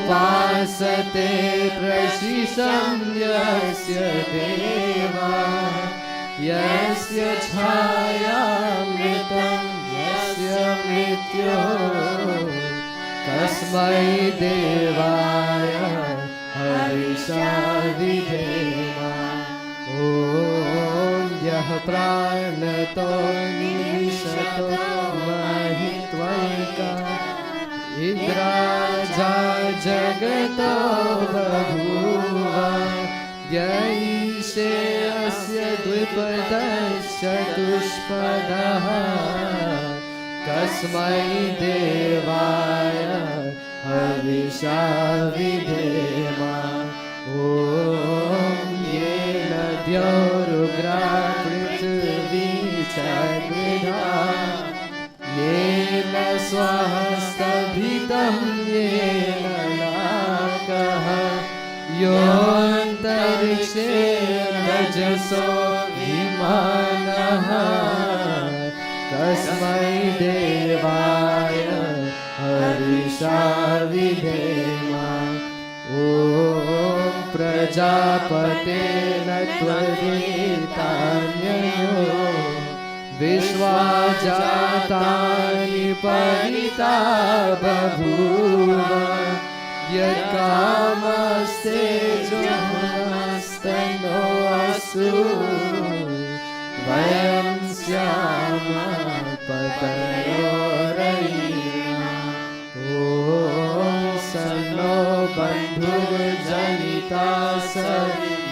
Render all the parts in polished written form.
उपासते प्रशिशं यस्य देवा यस्य छायामृतं यस्य मृत्युः तस्मै देवाय हविषा विधेम। ॐ यः प्राणतो निविशतो महित्वैका इन्द्राजा जगतो बभूव य ईशे अस्य द्विपदश्चतुष्पदः तस्मै देवाय हविषा विधेम। ॐ येन द्यौरुग्रा पृथिवी च गृहा येन स्वहस्तभितं येन नाकः योऽन्तरिक्षे रजसो विमानः तस्मै देवाय हविषा विधेम। ॐ प्रजापतेन त्वरितान्ययो विश्वा जातानि परिता बभूव यत्कामस्ते जुहुस्तनो असु वयं स्याम पतयोरयिना। ॐ सन्नो बन्धुर्जनिता स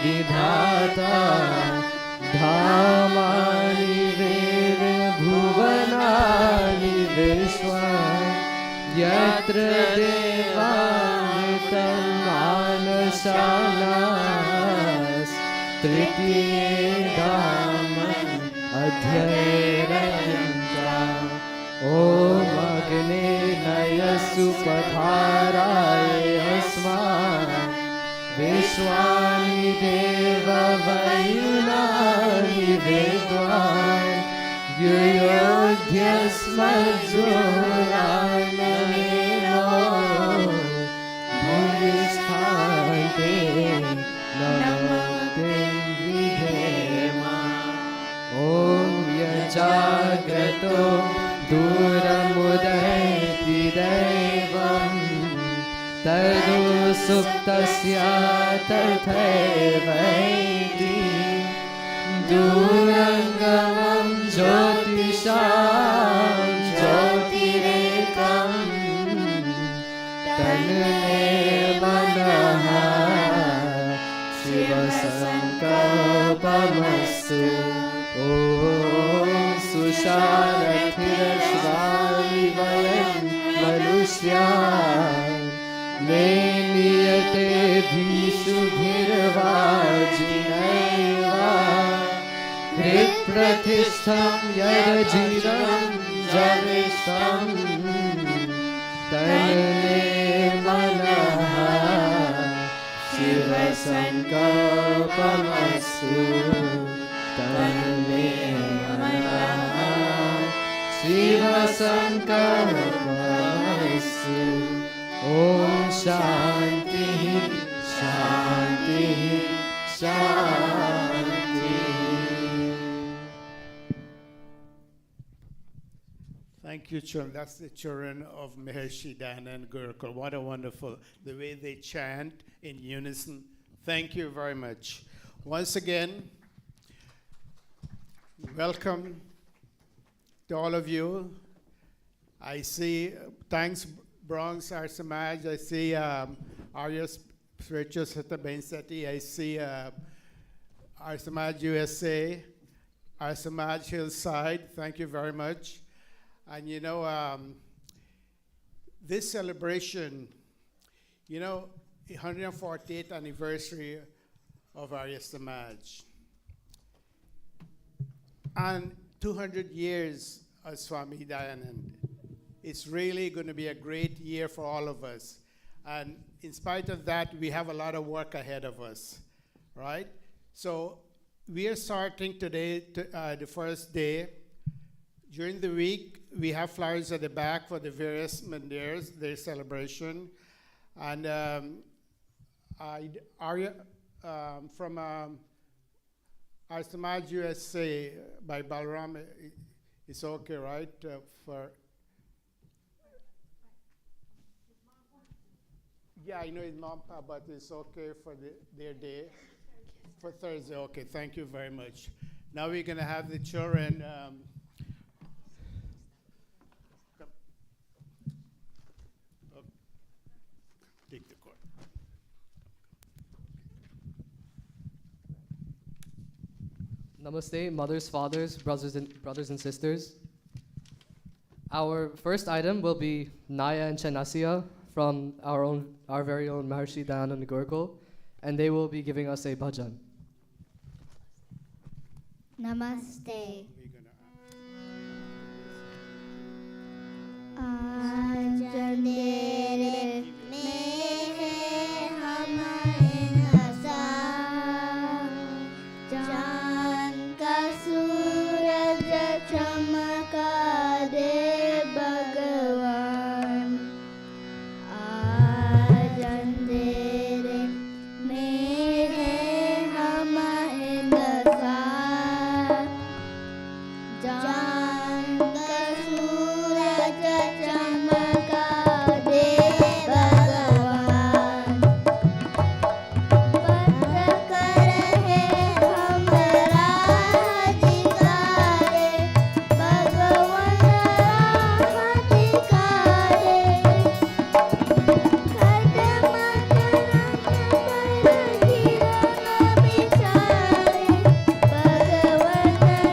विधाता धामानि भुवनानि विश्वा यत्र देवामृतं मानसानास् तृतीये धामन् अध्ययन्ता। ॐ अग्ने नयस्सु पथाराय अस्मान् विश्वानि देववयुनानि विद्वान् युयोध्यस्मज्जोरानमेनो भूमिष्ठान्ते नमस्ते विधेम। ॐ यजाग्रतो दूरमुदयति दैवम् तदु सुप्तस्य तथैवैति दूरङ्गमं ज्योतिषां ज्योतिरेकं तन्मे मनः शिवसङ्कल्पमस्तु। ॐ सुषारथिरश्वानि वयं मनुष्या नेमीयते भीषुभिर्वाजिनैव हृत्प्रतिष्ठं यदजिरं जविष्ठं तन्मे मनः शिवसङ्कल्पमस्तु तन्मे मनः शिवसङ्कल्पमस्तु। ॐ शान्तिः शान्तिः शान्तिः। Thank you, children. That's the children of Maharishi Dayananda Gurukula. What a wonderful, the way they chant in unison. Thank you very much. Once again, welcome to all of you. I see, thanks Bronx Arya Samaj. I see Arya Spiritual Sata Bensati. I see Arya Samaj USA, Arya Samaj Hillside. Thank you very much. And you know, this celebration, you know, 148th anniversary of Arya Samaj. And 200 years of Swami Dayananda. It's really going to be a great year for all of us. And in spite of that, we have a lot of work ahead of us, right? So we are starting today, the first day. During the week, we have flyers at the back for the various mandirs, their celebration. And Arya from Arya Samaj USA by Balram, it's okay, right? For yeah, I know it's Mampa, but it's okay for their day for Thursday. Okay, thank you very much. Now we're gonna have the children. Come. Oh, take the court. Namaste, mothers, fathers, brothers and sisters. Our first item will be Naya and Chanasya from our very own Maharishi Dayananda Gurukula, and they will be giving us a bhajan. Namaste. We're gonna आज अंधेरे में है हमारे नशा, चांद का सूरज चमका दे भगवान। आज अंधेरे में है हमारे नशा, चांद का सूरज चमका दे भगवान। पत्थर है हमारा अधिकार, भगवान अधिकार। खत्म पर किरण बिछाए, भगवान किरण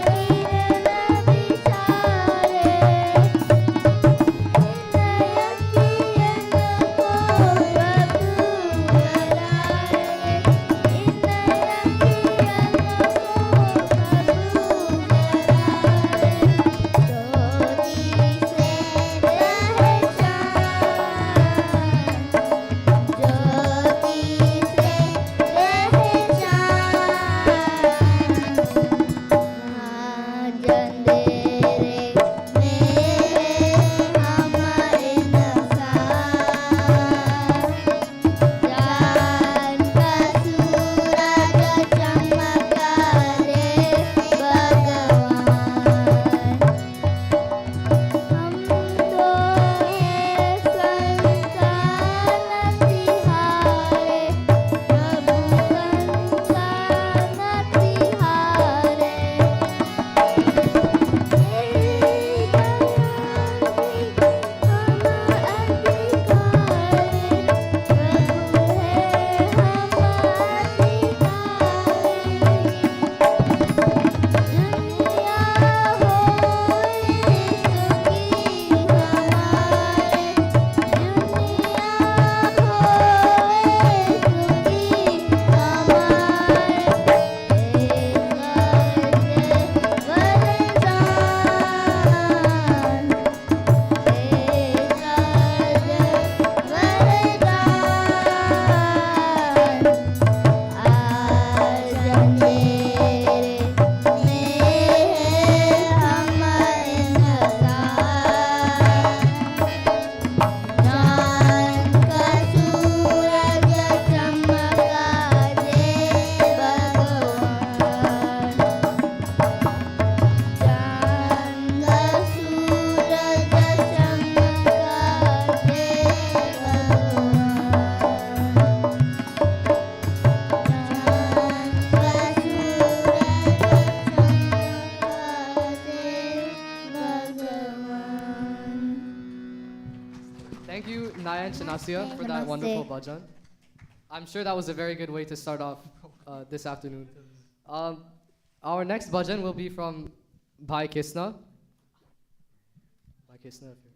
Thank you, Naya and Chanasya, for that Namaste. wonderful bhajan. I'm sure that was a very good way to start off this afternoon. Our next bhajan will be from Bhai Kisna. Bhai Kisna, if you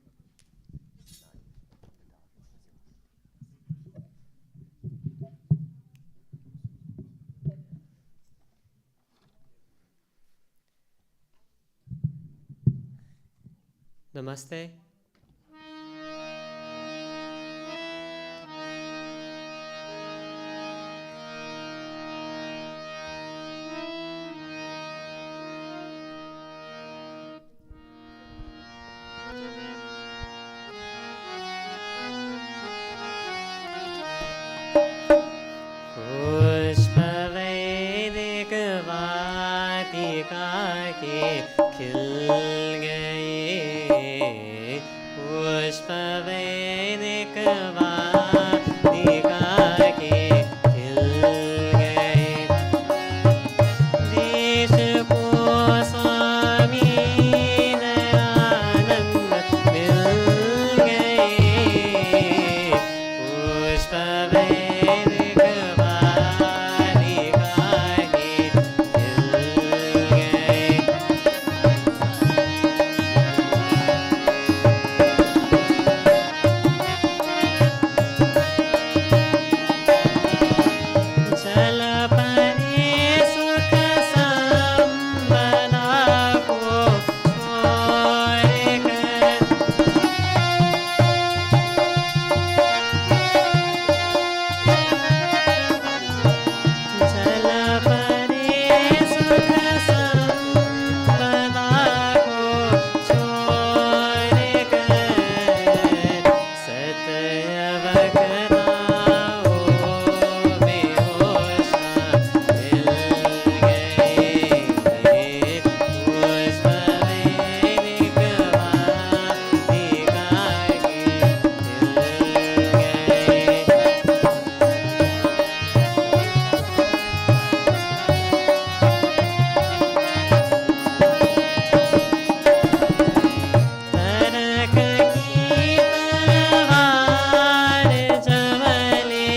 Namaste. पुष्पवैदिकवाटिका के खिल गए, पुष्पवैदिकवाटिका के खिल गए। देश को स्वामी दयानंद मिल गए, पुष्पवैदिकवाटिका के खिल गए। चल परे सुख संपदा को छोड़कर, चल परे सुख संपदा को छोड़कर, सतयवकताओं बेहोश मिल गए, पुष्पवैदिकवाटिका के तरक की तलवार जमले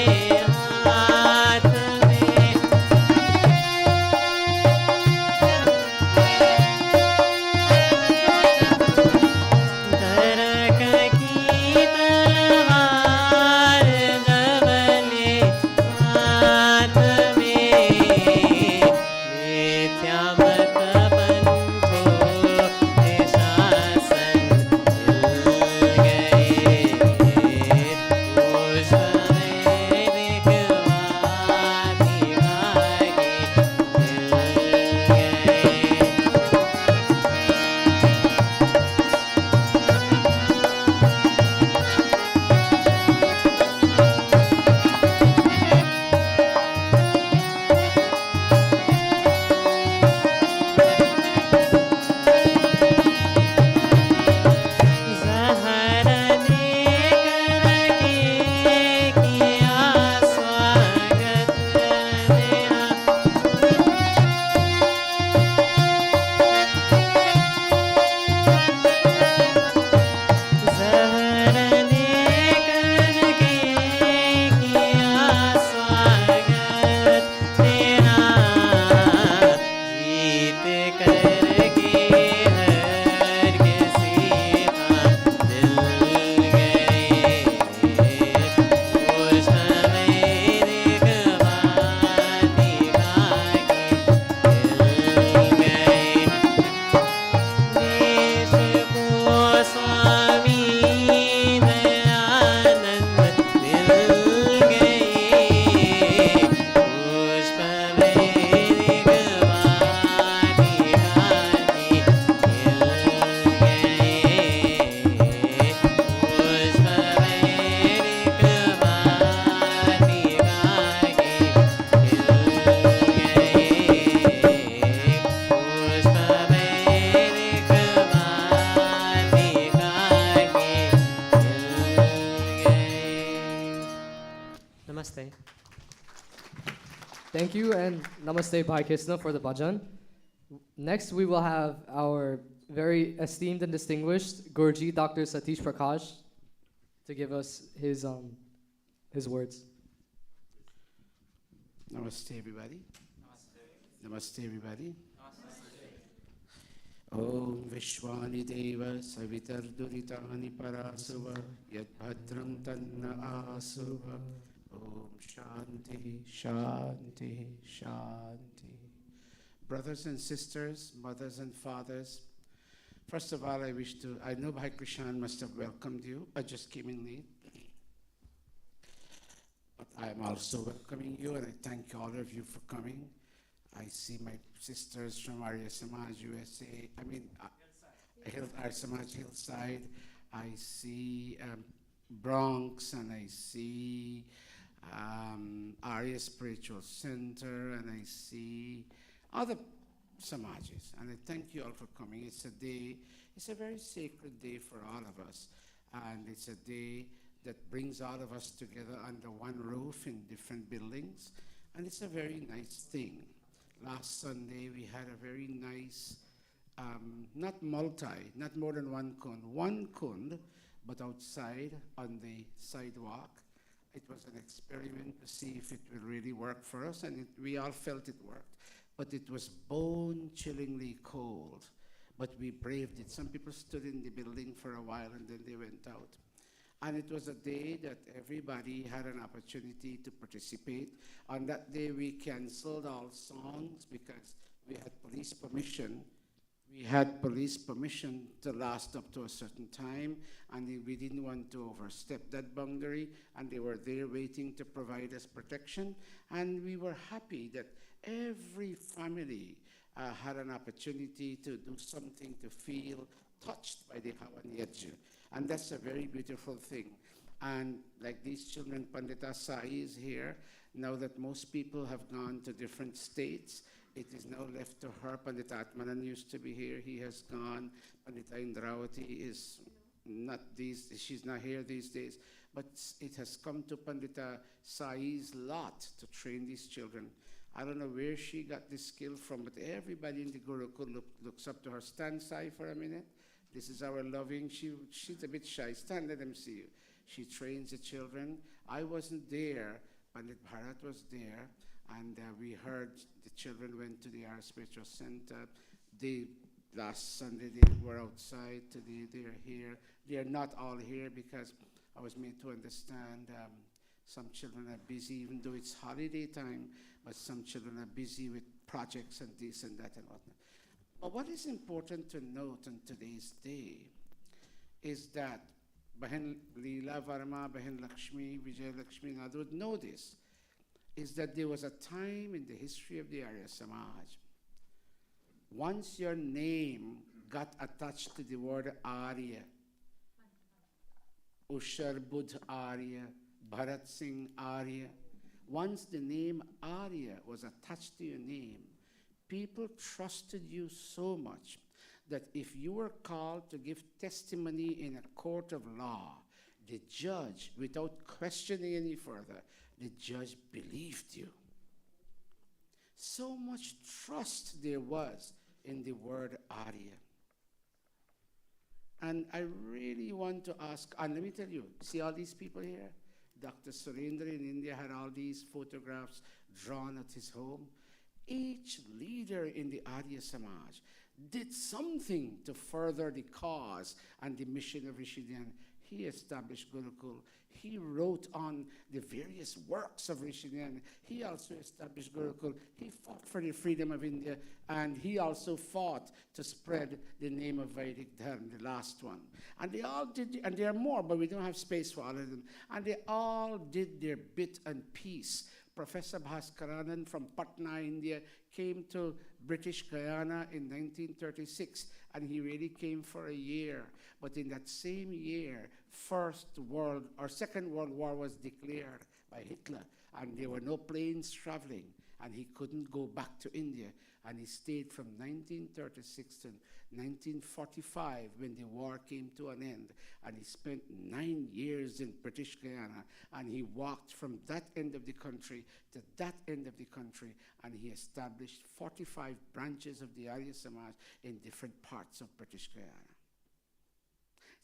हाथ में, तरक की तलवार जमले हाथ में, मिथ्या मत पंथों के शासन हिल गए, पुष्पवैदिकवाटिका के हिल गए। जहर देकर के किया स्वागत तेरा, जहर देकर के किया स्वागत तेरा, जीत करके हर किसी का दिल गए, पुष्पवैदिकवाटिका के हिल गए। देश को स्वामी दयानंद मिल गए, पुष्पवैदिकवाटिका के हिल गए, Namaste. Thank you and Namaste Bhai Krishna for the bhajan. Next, we will have our very esteemed and distinguished Guruji Dr. Satish Prakash to give us his words. Namaste, everybody. Namaste, everybody. Om Vishwani Deva Savitar Duritani Parasuva Yad Bhadram Tanna Asuva. Om Shanti, Shanti, Shanti. Brothers and sisters, mothers and fathers, first of all, I know Bhai Krishan must have welcomed you. I just came in late. But I am also welcoming you, and I thank all of you for coming. I see my sisters from Arya Samaj, USA. Arya Samaj Hillside. I see Bronx, and I see Arya Spiritual Center, and I see other Samajes. And I thank you all for coming. It's a day, it's a very sacred day for all of us. And it's a day that brings all of us together under one roof in different buildings. And it's a very nice thing. Last Sunday, we had a very nice, not more than one kund, but outside on the sidewalk. It was an experiment to see if it will really work for us, and we all felt it worked. But it was bone-chillingly cold, but we braved it. Some people stood in the building for a while, and then they went out. And it was a day that everybody had an opportunity to participate. On that day, we canceled all songs because we had police permission. We had police permission to last up to a certain time, and we didn't want to overstep that boundary, and they were there waiting to provide us protection. And we were happy that every family had an opportunity to do something to feel touched by the Hawan. And that's a very beautiful thing. And like these children, Pandita Sai is here. Now that most people have gone to different states, it is now left to her. Pandita Atmanan used to be here. He has gone. Pandita Indravati is not she's not here these days. But it has come to Pandita Sai's lot to train these children. I don't know where she got this skill from, but everybody in the Gurukul looks up to her. Stand, Sai, for a minute. This is our loving, she's a bit shy. Stand, let them see you. She trains the children. I wasn't there, Pandit Bharat was there, and we heard the children went to the Arya Spiritual Center. Last Sunday they were outside, today they are here. They are not all here because I was made to understand some children are busy, even though it's holiday time, but some children are busy with projects and this and that and whatnot. But what is important to note on today's day is that Bahen Leela Varma, Bahen Lakshmi, Vijay Lakshmi, and others would know this, is that there was a time in the history of the Arya Samaj, once your name got attached to the word Arya, Ushar Budh Arya, Bharat Singh Arya, once the name Arya was attached to your name, people trusted you so much that if you were called to give testimony in a court of law, the judge, without questioning any further, the judge believed you. So much trust there was in the word Arya. And I really want to ask, and let me tell you, see all these people here? Dr. Surendra in India had all these photographs drawn at his home. Each leader in the Arya Samaj did something to further the cause and the mission of Rishi Dayananda. He established Gurukul. He wrote on the various works of Rishi Dayananda. He also established Gurukul. He fought for the freedom of India, and he also fought to spread the name of Vedic Dharma, the last one. And they all did, and there are more, but we don't have space for all of them. And they all did their bit and piece. Professor Bhaskaranand from Patna, India, came to British Guyana in 1936, and he really came for a year. But in that same year, Second World War was declared by Hitler, and there were no planes traveling, and he couldn't go back to India. And he stayed from 1936 to 1945 when the war came to an end. And he spent 9 years in British Guyana, and he walked from that end of the country to that end of the country, and he established 45 branches of the Arya Samaj in different parts of British Guyana.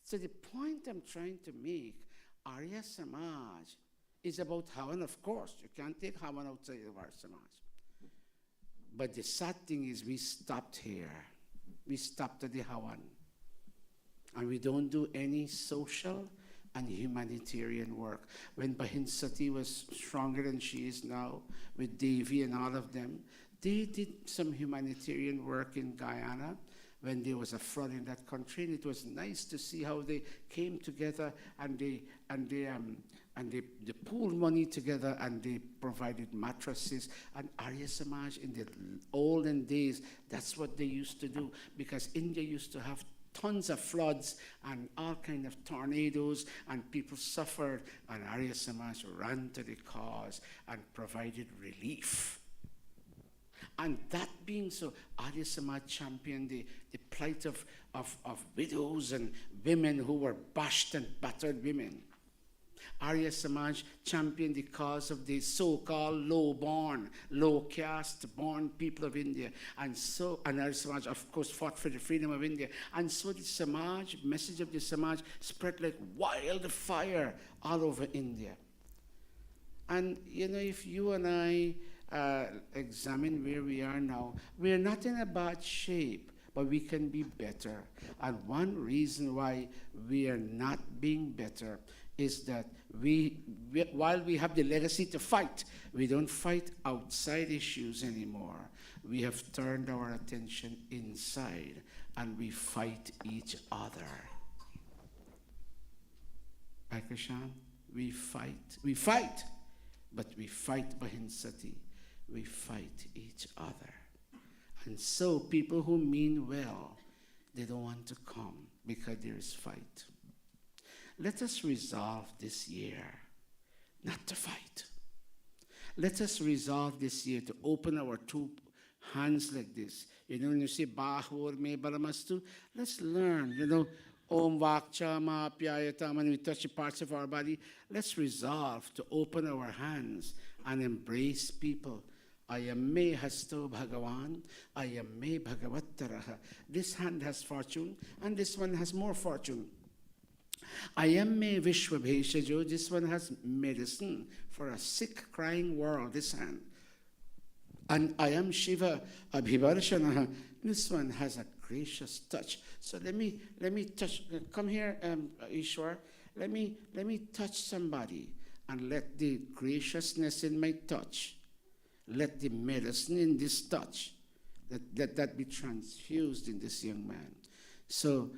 So the point I'm trying to make, Arya Samaj is about Hawan, of course. You can't take Hawan outside of Arya Samaj. But the sad thing is we stopped here. We stopped at the Hawan. And we don't do any social and humanitarian work. When Bahin Sati was stronger than she is now, with Devi and all of them, they did some humanitarian work in Guyana when there was a flood in that country. And it was nice to see how they came together and they pooled money together, and they provided mattresses. And Arya Samaj in the olden days, that's what they used to do, because India used to have tons of floods and all kind of tornadoes, and people suffered, and Arya Samaj ran to the cause and provided relief. And that being so, Arya Samaj championed the plight of widows and women who were bashed and battered women. Arya Samaj championed the cause of the so-called low-born, low-caste-born people of India. And Arya Samaj, of course, fought for the freedom of India. And so the Samaj, message of the Samaj spread like wildfire all over India. And, you know, if you and I examine where we are now, we're not in a bad shape, but we can be better. And one reason why we are not being better is that while we have the legacy to fight, we don't fight outside issues anymore. We have turned our attention inside, and we fight each other. Right, Krishan? We fight, but we fight Bahinsati. We fight each other. And so people who mean well, they don't want to come because there is fight. Let us resolve this year not to fight. Let us resolve this year to open our two hands like this. You know, when you say Bahur me Baramastu, let's learn, you know, Om Vakcha Ma Pyayatam, when we touch the parts of our body, let's resolve to open our hands and embrace people. Ayame hasto Bhagavan, ayame Bhagavattaraha. This hand has fortune, and this one has more fortune. Ayame Vishwabheshajo, this one has medicine for a sick, crying world, this hand. And I am Shiva Abhivarshanaha, this one has a gracious touch. So let me touch, come here, Ishwar, let me touch somebody, and let the graciousness in my touch, let the medicine in this touch, let that be transfused in this young man. So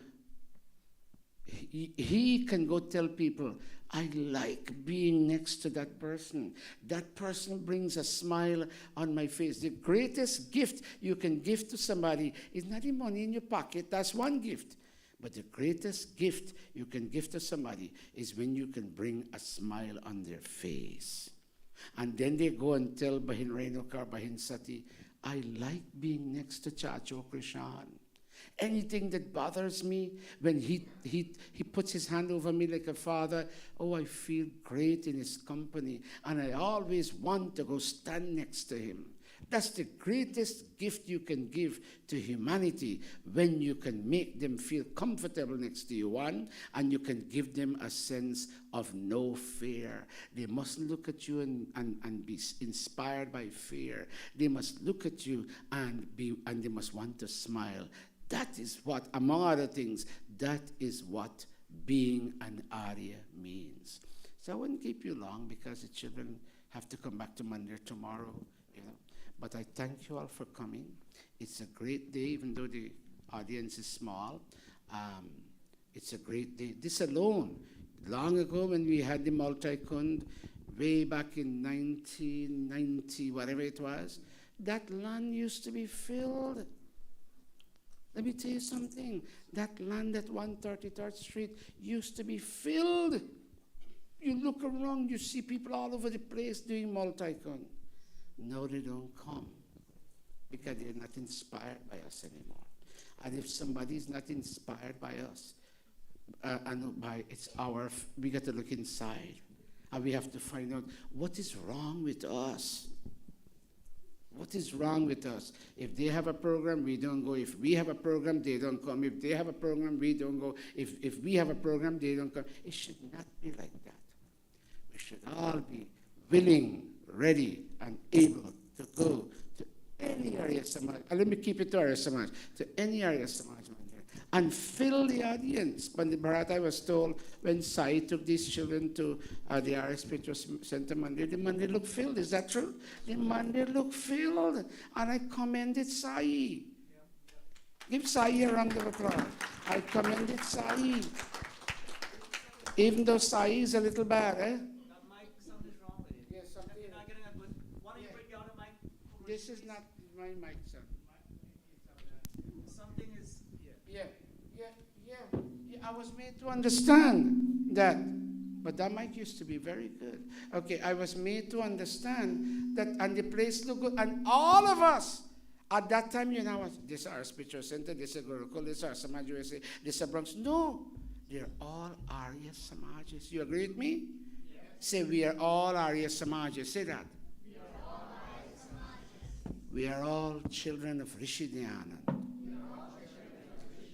he can go tell people, I like being next to that person. That person brings a smile on my face. The greatest gift you can give to somebody is not the money in your pocket. That's one gift. But the greatest gift you can give to somebody is when you can bring a smile on their face. And then they go and tell Bahin Renukar, Bahin Sati, I like being next to Chacho Krishan. Anything that bothers me, when he puts his hand over me like a father, oh, I feel great in his company, and I always want to go stand next to him. That's the greatest gift you can give to humanity, when you can make them feel comfortable next to you, one, and you can give them a sense of no fear. They mustn't look at you and be inspired by fear. They must look at you and they must want to smile. That is what, among other things, that is what being an Arya means. So I wouldn't keep you long because the children have to come back to Mandir tomorrow, you know. But I thank you all for coming. It's a great day, even though the audience is small. It's a great day. This alone, long ago when we had the multi-kund, way back in 1990, whatever it was, that land used to be filled. Let me tell you something. That land at 133rd Street used to be filled. You look around, you see people all over the place doing multi-con. No, they don't come because they're not inspired by us anymore. And if somebody is not inspired by us, we got to look inside, and we have to find out what is wrong with us. What is wrong with us? If they have a program, we don't go. If we have a program, they don't come. If they have a program, we don't go. If we have a program, they don't come. It should not be like that. We should all be willing, ready, and able to go to any Arya Samaj. Let me keep it to Arya Samaj. To any Arya Samaj and fill the audience. Pandit Bharat, I was told when Sai took these children to the Arya Spiritual Center Mandir, the Mandir looked filled. Is that true? The Mandir looked filled. And I commended Sai. Give Sai a round of applause. I commended Sai. Even though Sai is a little bad, eh? That mic, something's wrong with it. Yes, something. You're not getting a good. Why don't you bring down the mic? This is not my mic, son. Something is. Yeah, I was made to understand that. But that mic used to be very good. Okay, I was made to understand that, and the place looked good, and all of us at that time, you know, this is our spiritual center, this is Gurukula, this is Arya Samaj USA, this is Bronx. No, they're all Arya Samajes. You agree with me? Yes. Say, we are all Arya Samajes. Say that. We are all Arya Samajes. We are all children of Rishi Dayananda.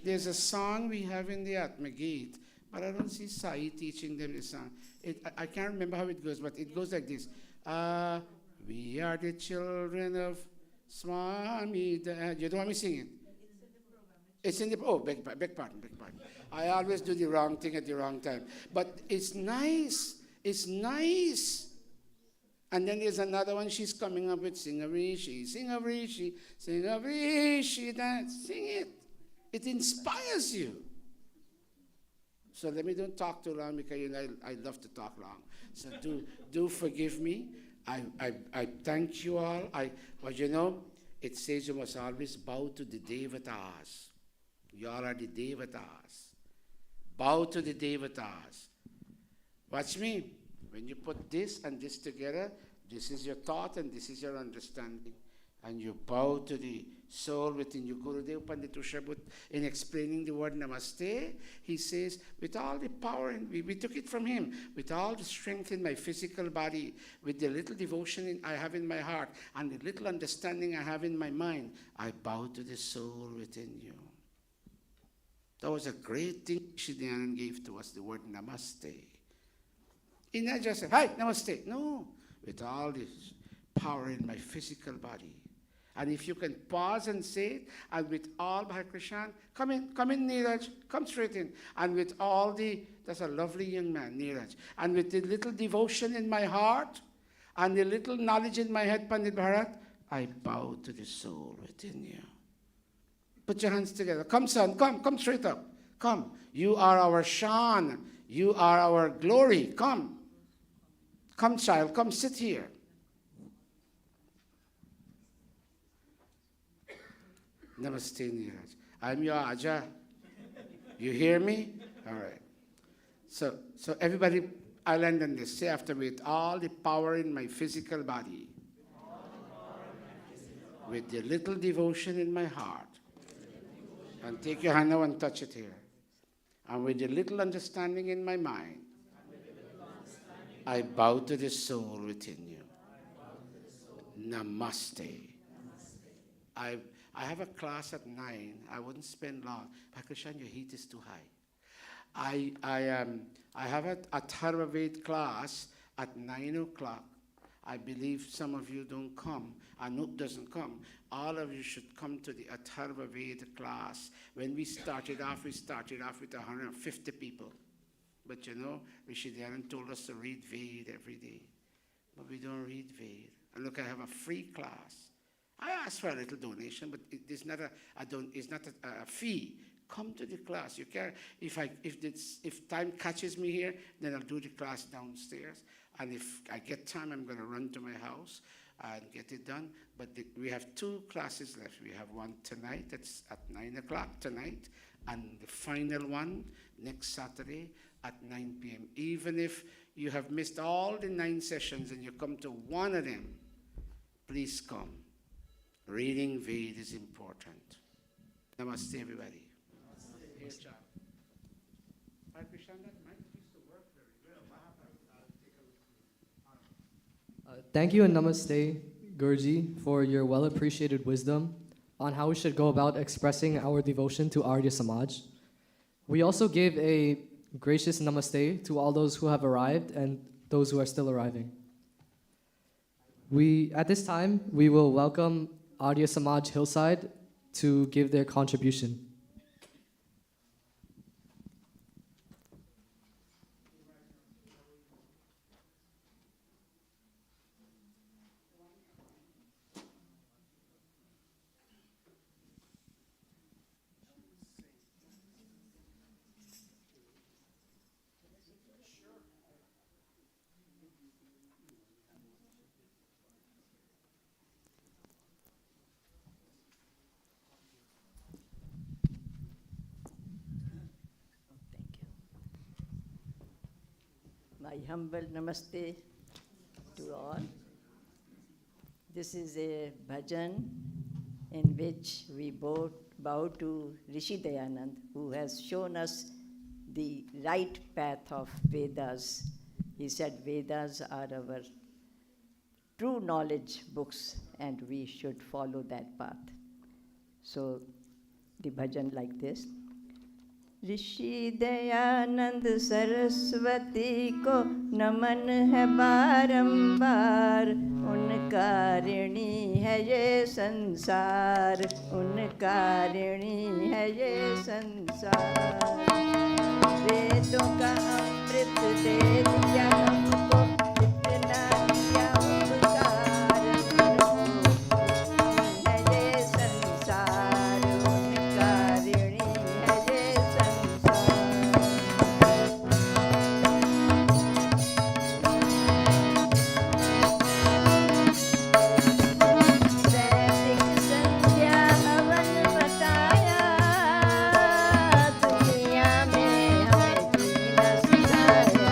There's a song we have in the Atma Gate, but I don't see Sai teaching them the song. I can't remember how it goes, but it goes like this. We are the children of Swami. You don't want me to sing it? It's in the program. Oh, beg pardon. I always do the wrong thing at the wrong time. But it's nice. It's nice. And then there's another one she's coming up with, sing a rishi, sing a rishi, sing a rishi, sing it. It inspires you. So let me don't talk too long because you know I love to talk long. So do forgive me. I thank you all. But you know, it says you must always bow to the Devatas. You all are the Devatas. Bow to the Devatas. Watch me. When you put this and this together, this is your thought and this is your understanding. And you bow to the soul within you. Gurudev Pandit Ushabut, in explaining the word Namaste, he says, with all the power, and we took it from him, with all the strength in my physical body, with the little devotion I have in my heart, and the little understanding I have in my mind, I bow to the soul within you. That was a great thing Shidayanand gave to us, the word Namaste. He not just said, hi, Namaste. No, with all this power in my physical body. And if you can pause and say it, and with all Bhai Krishan, come in, Neeraj, come straight in. And with all that's a lovely young man, Neeraj. And with the little devotion in my heart, and the little knowledge in my head, Pandit Bharat, I bow to the soul within you. Put your hands together. Come, son, come straight up. Come. You are our Shan. You are our glory. Come. Come, child, come sit here. Namaste, Neeraj. I'm your Aja. You hear me? All right. So everybody, I'll end on this. Say after me, with all the power in my physical body, with the little devotion in my heart, and take your hand now and touch it here, and with the little understanding in my mind, I bow to the soul within you. Namaste. I have a class at 9. I wouldn't spend long. Pakishan, your heat is too high. I have a Atharva Ved class at 9 o'clock. I believe some of you don't come. Anup doesn't come. All of you should come to the Atharva Ved class. When we started off with 150 people. But you know, Rishi Dayananda told us to read Ved every day. But we don't read Ved. And look, I have a free class. I asked for a little donation, but it's not a fee. Come to the class. You can, if time catches me here, then I'll do the class downstairs. And if I get time, I'm going to run to my house and get it done. But we have 2 classes left. We have one tonight. That's at 9 o'clock tonight, and the final one next Saturday at 9 p.m. Even if you have missed all the 9 sessions and you come to one of them, please come. Reading Ved is important. Namaste, everybody. Namaste. Here, child. Bhai Krishan, that mic used to work very well. I'll take a look. Thank you and namaste, Guruji, for your well-appreciated wisdom on how we should go about expressing our devotion to Arya Samaj. We also gave a gracious namaste to all those who have arrived and those who are still arriving. At this time, we will welcome Arya Samaj Hillside to give their contribution. My humble namaste to all. This is a bhajan in which we bow to Rishi Dayanand, who has shown us the right path of Vedas. He said Vedas are our true knowledge books and we should follow that path. So the bhajan like this. ऋषि दयानंद सरस्वती को नमन है बारंबार, उनका ऋणी है ये संसार, उनका ऋणी है ये संसार। वेदों का अमृत दे दिया हमको, इतना दिया उपकार, उनको है ये संसार, उनका ऋणी है ये संसार। वैदिक संध्या हवन बताया, दुनिया में हमें जीना सिखाया।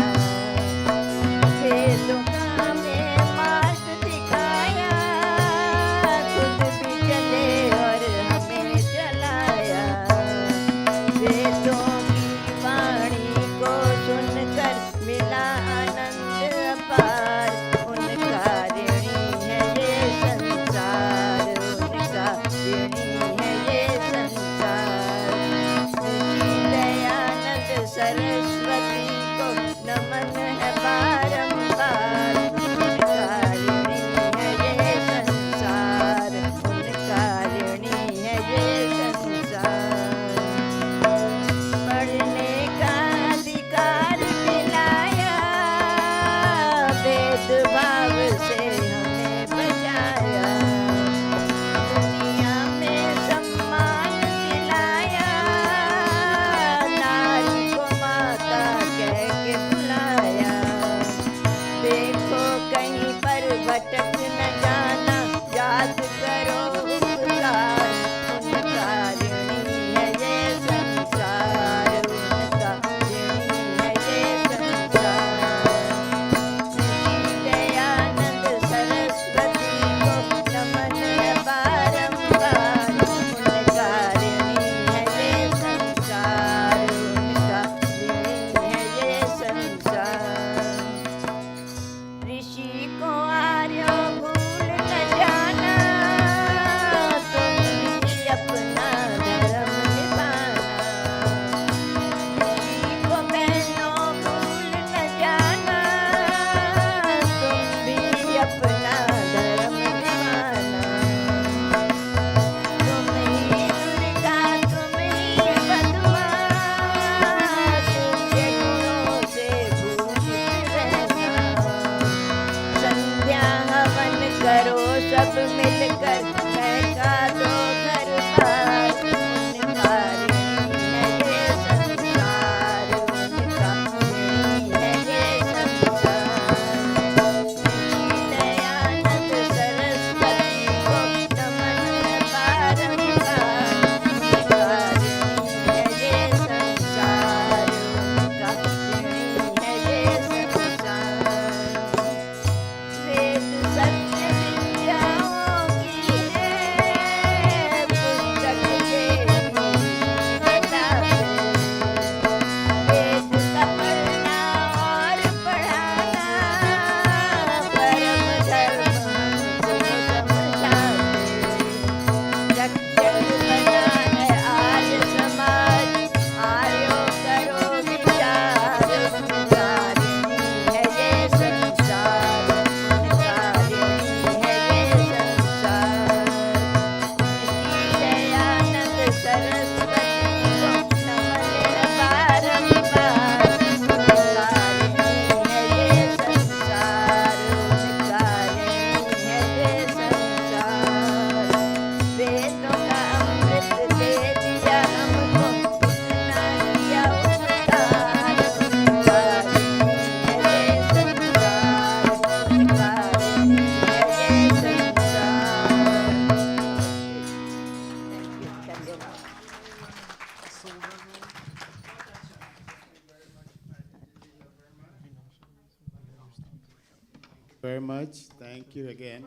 Very much. Thank you again.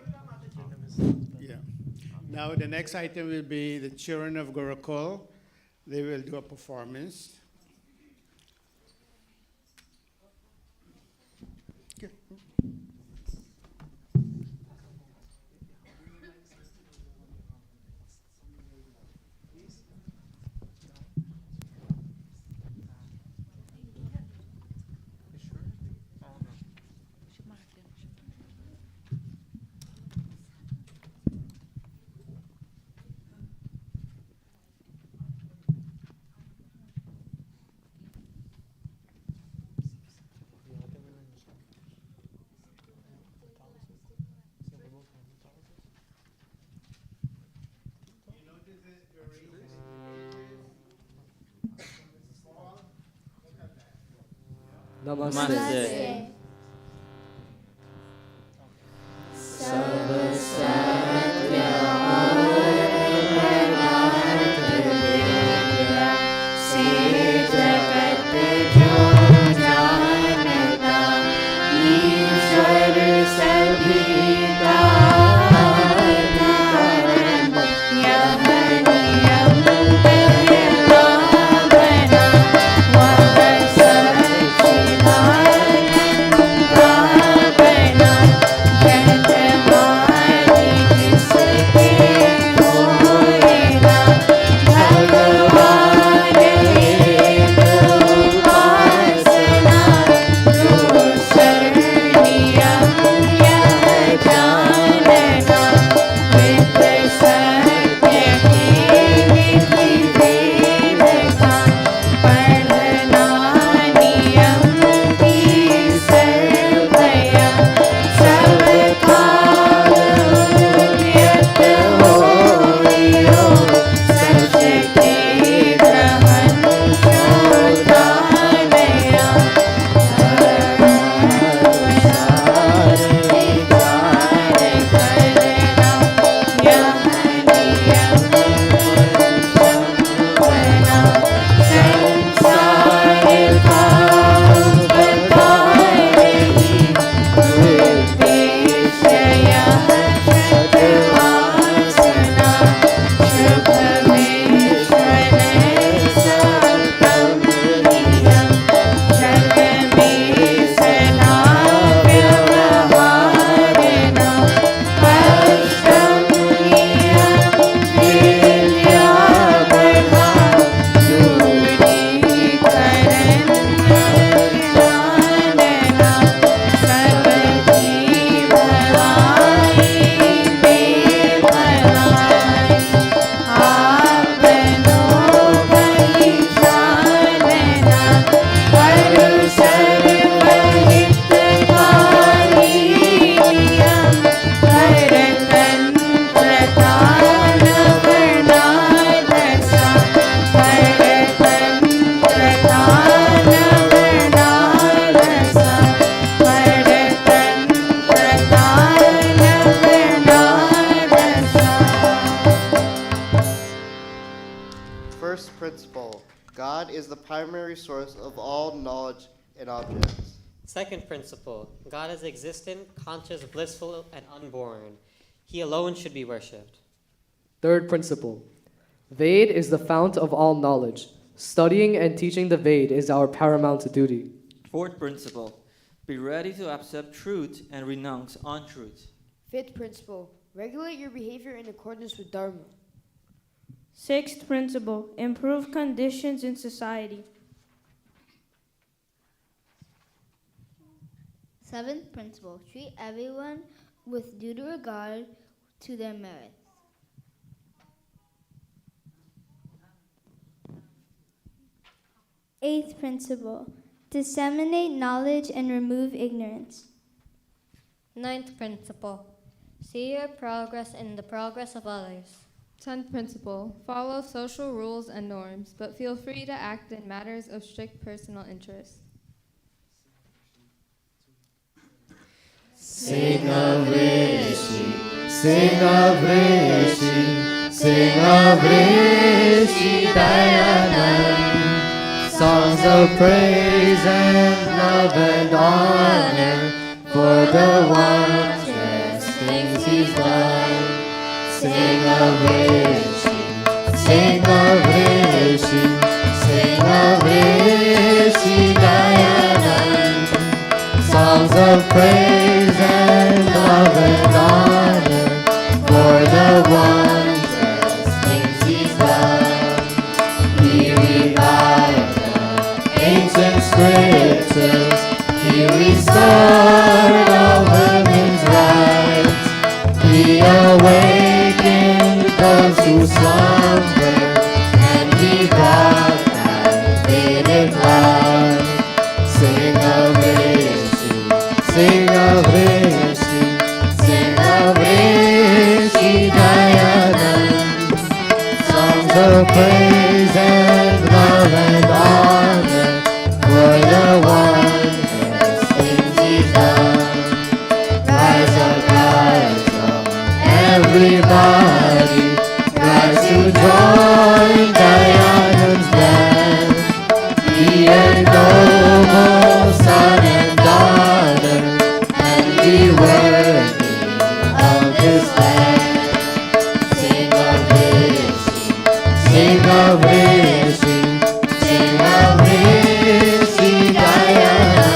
Yeah. Now the next item will be the children of Gurukul. They will do a performance. Namaste. Namaste. First principle, God is the primary source of all knowledge and objects. Second principle, God is existent, conscious, blissful, and unborn. He alone should be worshipped. Third principle, Ved is the fount of all knowledge. Studying and teaching the Ved is our paramount duty. Fourth principle, be ready to accept truth and renounce untruth. Fifth principle, regulate your behavior in accordance with Dharma. Sixth principle, improve conditions in society. Seventh principle, treat everyone with due regard to their merits. Eighth principle, disseminate knowledge and remove ignorance. Ninth principle, see your progress in the progress of others. 10th principle, follow social rules and norms, but feel free to act in matters of strict personal interest. Sing of Rishi, sing of Rishi, sing of Rishi Dayananda. Songs of praise and love and honor for for the wondrous things He's done. Sing of Rishi, sing of Rishi, sing of Rishi Dayananda. Songs of praise and love and honor for the wondrous things He's done. He revived the ancient scriptures. He restored all women's rights. He awakened those who slumbered, and He brought back Vedic light. Sing of Rishi, sing of Rishi, sing of Rishi Dayananda. Songs of praise and love and honor for the wondrous things He's done. Rise up, everybody, rise to join Dayananda's band. Be a noble son and daughter, and be worthy of His land. Sing of Rishi, sing of Rishi, sing of Rishi Dayananda.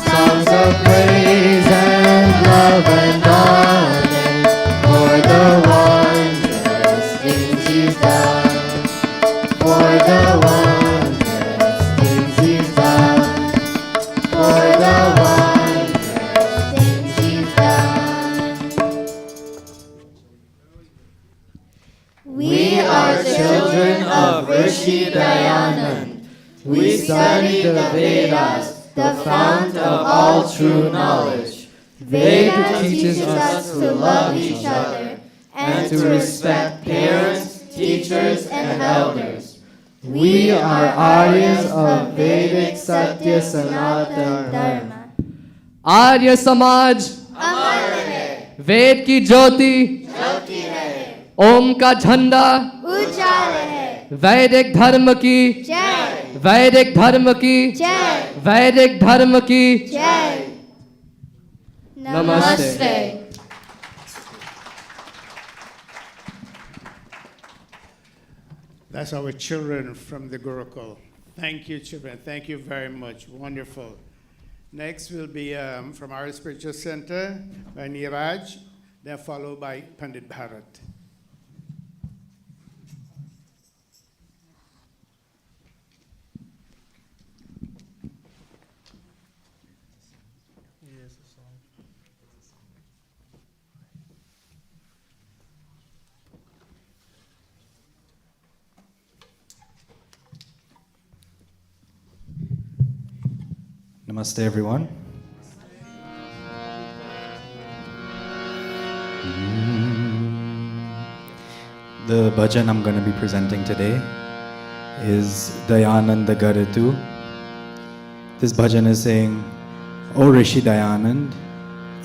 Songs of praise and love and honor for the wondrous things He's done. For the wondrous things He's done. For the wondrous things He's done. We are children of Rishi Dayananda. We study the Vedas, the fount of all true knowledge. Veda teaches us to love each other and to respect parents, teachers, and elders. We are Aryas of Vedic Satya Sanatana Dharma. Arya Samaj अमर रहे, वेद की ज्योति ज्योति रहे, ओम का झंडा ऊंचा रहे, वैदिक धर्म की जय, वैदिक धर्म की जय, वैदिक धर्म की जय. नमस्ते. That's our children from the Gurukula. Thank you, children. Thank you very much. Wonderful. Next will be from our spiritual center by Niraj, then followed by Pandit Bharat. Namaste, everyone. The bhajan I'm going to be presenting today is Dayananda Gurukula. This bhajan is saying, O Rishi Dayanand,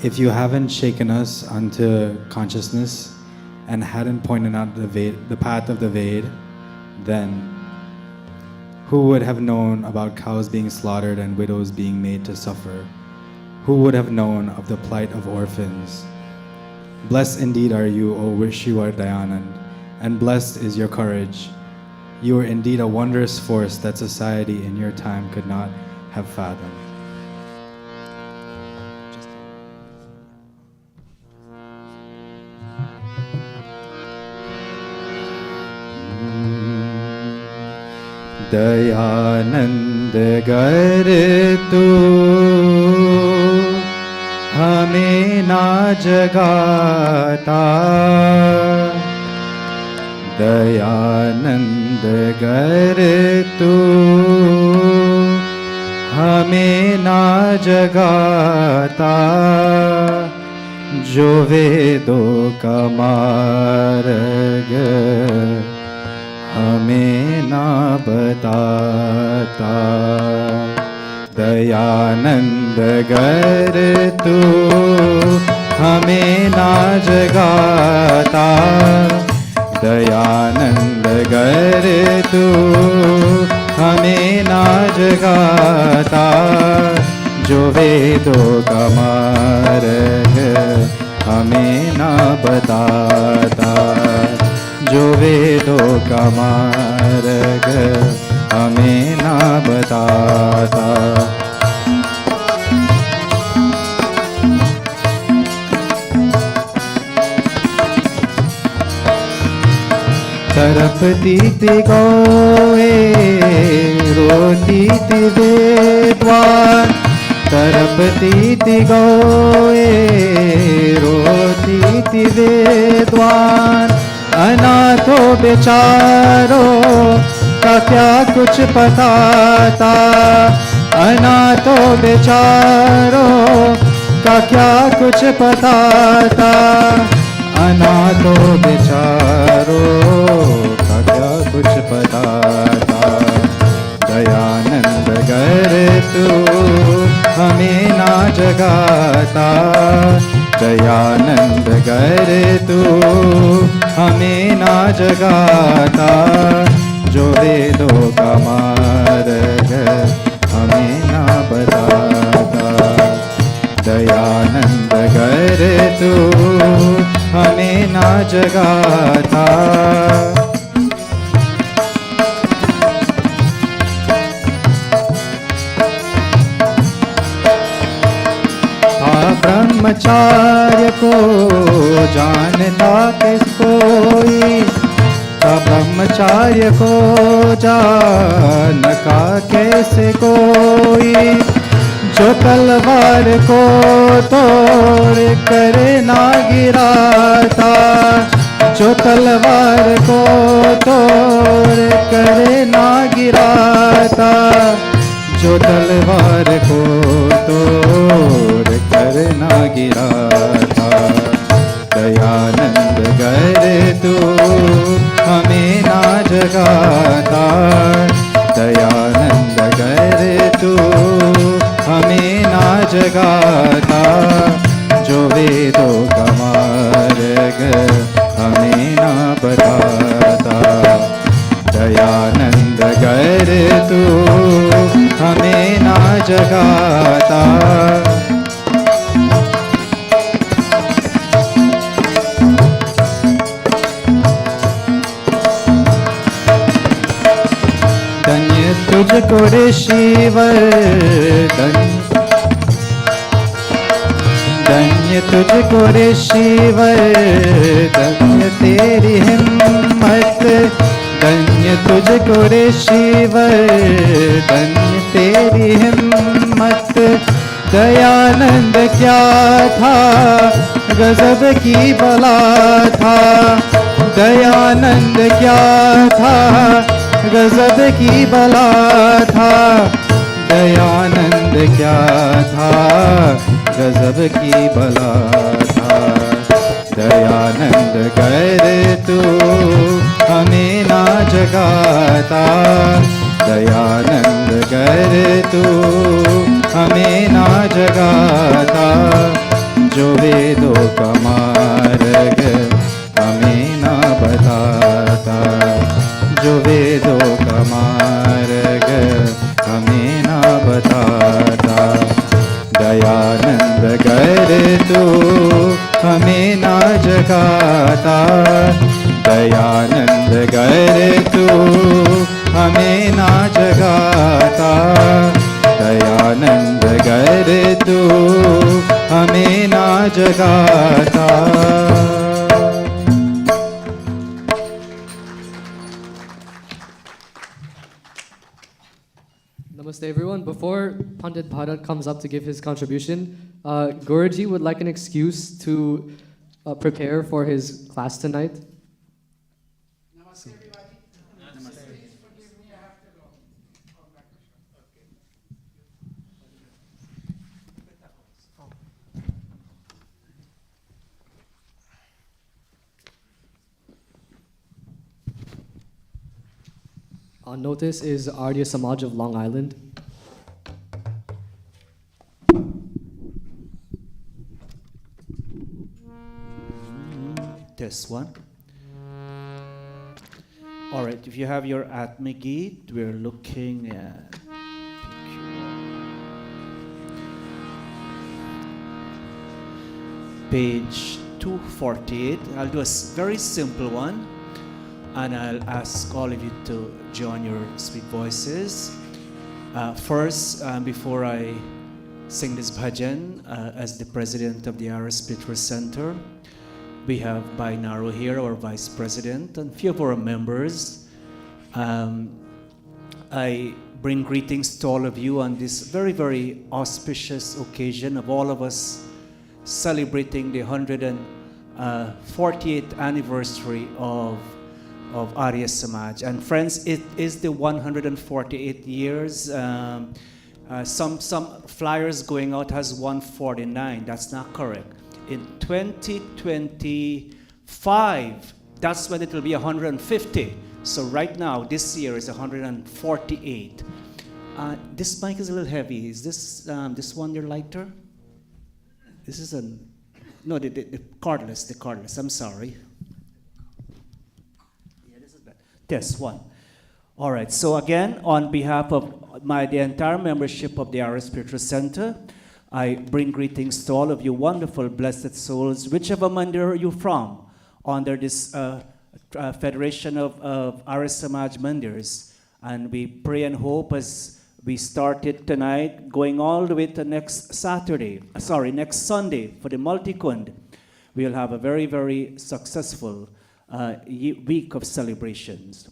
if you haven't shaken us unto consciousness and hadn't pointed out the path of the Ved, then who would have known about cows being slaughtered and widows being made to suffer? Who would have known of the plight of orphans? Blessed indeed are you, O Rishiwar Dayanand, and blessed is your courage. You are indeed a wondrous force that society in your time could not have fathomed. Dayanand गर तू हमें ना जगाता दयानंद गर तू हमें ना जगाता जो वेदों का मार्ग हमें ना बताता दयानंद गर तू हमें ना जगाता दयानंद गर तू हमें ना जगाता जो वेदों का मार्ग हमें ना बताता, जो वेदों का मार्ग हमें ना बताता। तरपती थी गौए रोती थी बेद्वार, तरपती थी गौए रोती थी बेद्वार। अनाथों बेचारों का क्या कुछ पता था, अनाथों बेचारों का क्या कुछ पता था, अनाथों बेचारों का क्या कुछ पता था। दयानंद गर तू हमें ना जगाता, दयानंद गर तू हमें ना जगाता, जो वेदों का मार्ग हमें ना बताता। दयानंद गर तू हमें ना जगाता। ब्रह्मचार्य को जानता किस कोई, ब्रह्मचार्य को जानता कैसे कोई। जो तलवार को तोड़ कर ना गिराता, जो तलवार को तोड़ कर ना गिराता, जो तलवार को तोड़ कर ना गिराता। दयानंद गर तू हमें ना जगाता, दयानंद गर तू हमें ना जगाता, जो वेदों का मार्ग हमें ना बताता। दयानंद गर तू हमें ना जगाता। धन्य तुझको ऋषिवर, धन्य तुझको ऋषिवर, धन्य तेरी हिम्मत, धन्य तुझको ऋषिवर, धन्य तेरी हिम्मत। दयानंद क्या था गजब की बला था, दयानंद क्या था गजब की बला था, दयानंद क्या था गजब की बला था। दयानंद गर तू हमें ना जगाता, दयानंद गर तू हमें ना जगाता, जो वेदों का मार्ग हमें ना बताता, जो वेदों का मार्ग हमें ना बताता। दयानंद गर तू हमें ना जगाता, दयानंद गर तू हमें ना जगाता, दयानंद गर तू हमें ना जगाता। Namaste, everyone. Before Pandit Bharat comes up to give his contribution, Guruji would like an excuse to prepare for his class tonight. Namaste, everybody. Namaste. Please forgive me, I have to go. On notice is Arya Samaj of Long Island. This one. All right, if you have your Atma Geet, we're looking at page 248. I'll do a very simple one, and I'll ask all of you to join your sweet voices. First, before I sing this bhajan, as the president of the Arya Spiritual Center, we have Bhai Naru here, our vice president, and a few of our members. I bring greetings to all of you on this very, very auspicious occasion of all of us celebrating the 148th anniversary of Arya Samaj. And friends, it is the 148 years. Some flyers going out has 149. That's not correct. In 2025, that's when it will be 150. So right now, this year is 148. This mic is a little heavy. Is this one your lighter? This is the cordless. I'm sorry. Yeah, this is bad. Test one. All right. So again, on behalf of the entire membership of the Arya Spiritual Center, I bring greetings to all of you wonderful, blessed souls, whichever mandir you're from, under this Federation of Arya Samaj Mandirs. And we pray and hope as we started tonight, going all the way to next Sunday for the Multikund, we'll have a very, very successful week of celebrations.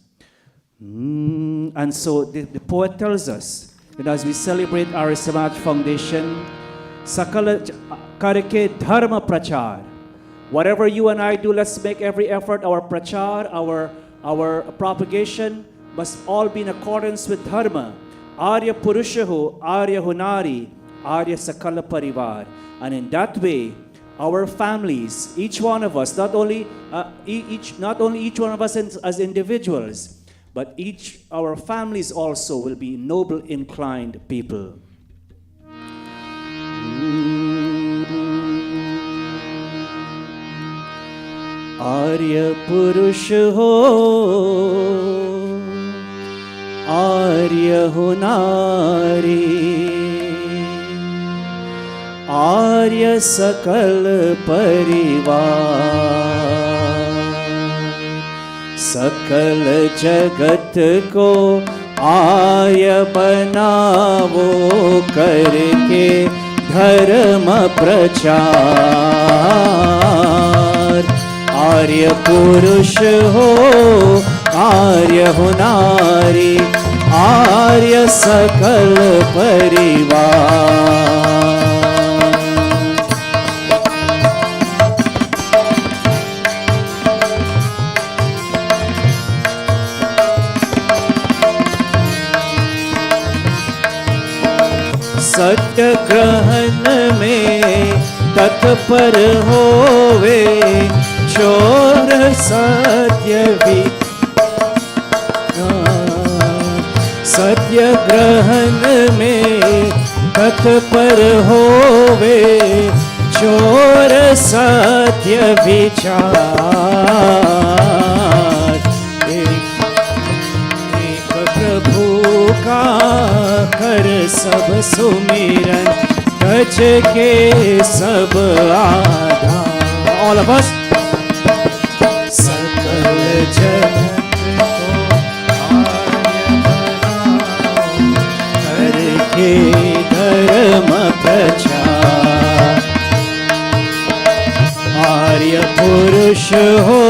And so the poet tells us that as we celebrate Arya Samaj Foundation, Sakala Karike Dharma Prachar. Whatever you and I do, let's make every effort. Our prachar, our propagation must all be in accordance with dharma. Arya Purushahu, Arya Hunari, Arya Sakala Parivar. And in that way, our families, each one of us, not only each one of us as individuals, but our families also will be noble inclined people. Arya Purush ho, Arya Hunari, Arya Sakal Parivar, Sakal Jagat ko Arya banavo karke Dharma Prachar. Arya Purush ho, Arya Hunari, Arya Sakal Parivar. सत्यग्रहण में तत्पर होवे चोर सत्य सत्यग्रहण में तत्पर होवे चोर सत्य विचार एक प्रभु का कर सब सुमिरन कच के सब आधार. All of us. सकल जगत को करके धर्म प्रचार. आर्य पुरुष हो,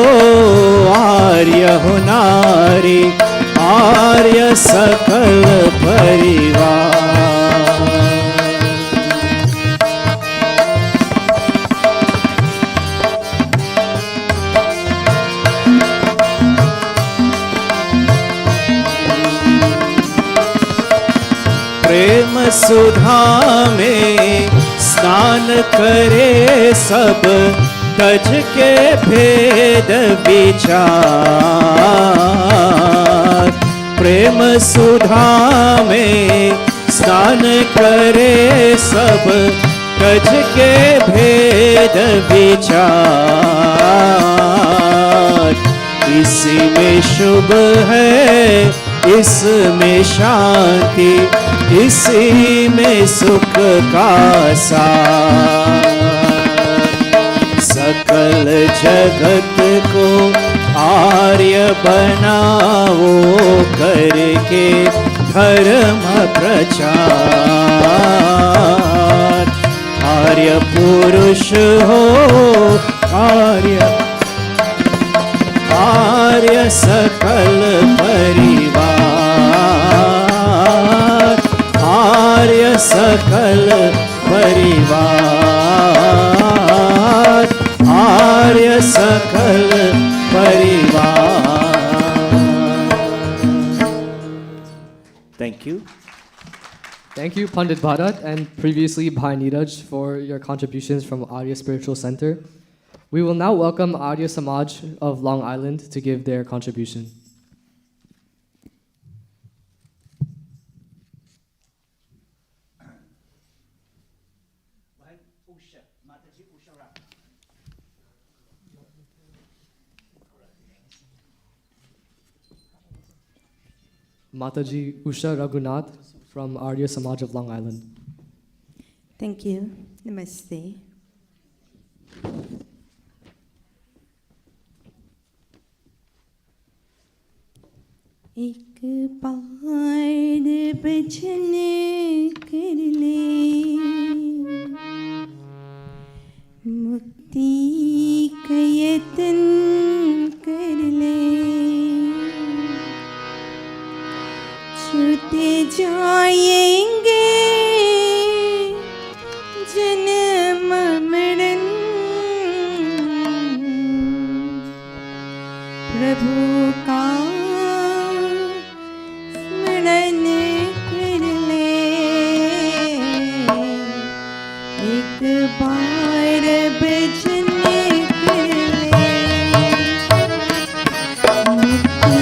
आर्य हो नारी, आर्य सकल परिवार. प्रेम सुधा में स्नान करे सब, तज के भेद विचार. प्रेम सुधा में स्नान करे सब, तज के भेद विचार. इसी में शुभ है, इसमें शांति, इसी में सुख का सार. सकल जगत को आर्य बनाओ करके धर्म प्रचार। आर्य पुरुष हो आर्य सकल परिवार। आर्य सकल परिवार। आर्य सकल परिवार। Thank you. Thank you, Pandit Bharat and previously Bhai Neeraj for your contributions from Arya Spiritual Center. We will now welcome Arya Samaj of Long Island to give their contribution. Mataji Usha Raghunath from Arya Samaj of Long Island. Thank you. Namaste. एक बार भजन कर ले, मुक्ति का यत्न कर ले, छूटे जाएंगे जन्म मरण, प्रभु का स्मरण कर ले, एक बार भजन कर ले, मुक्ति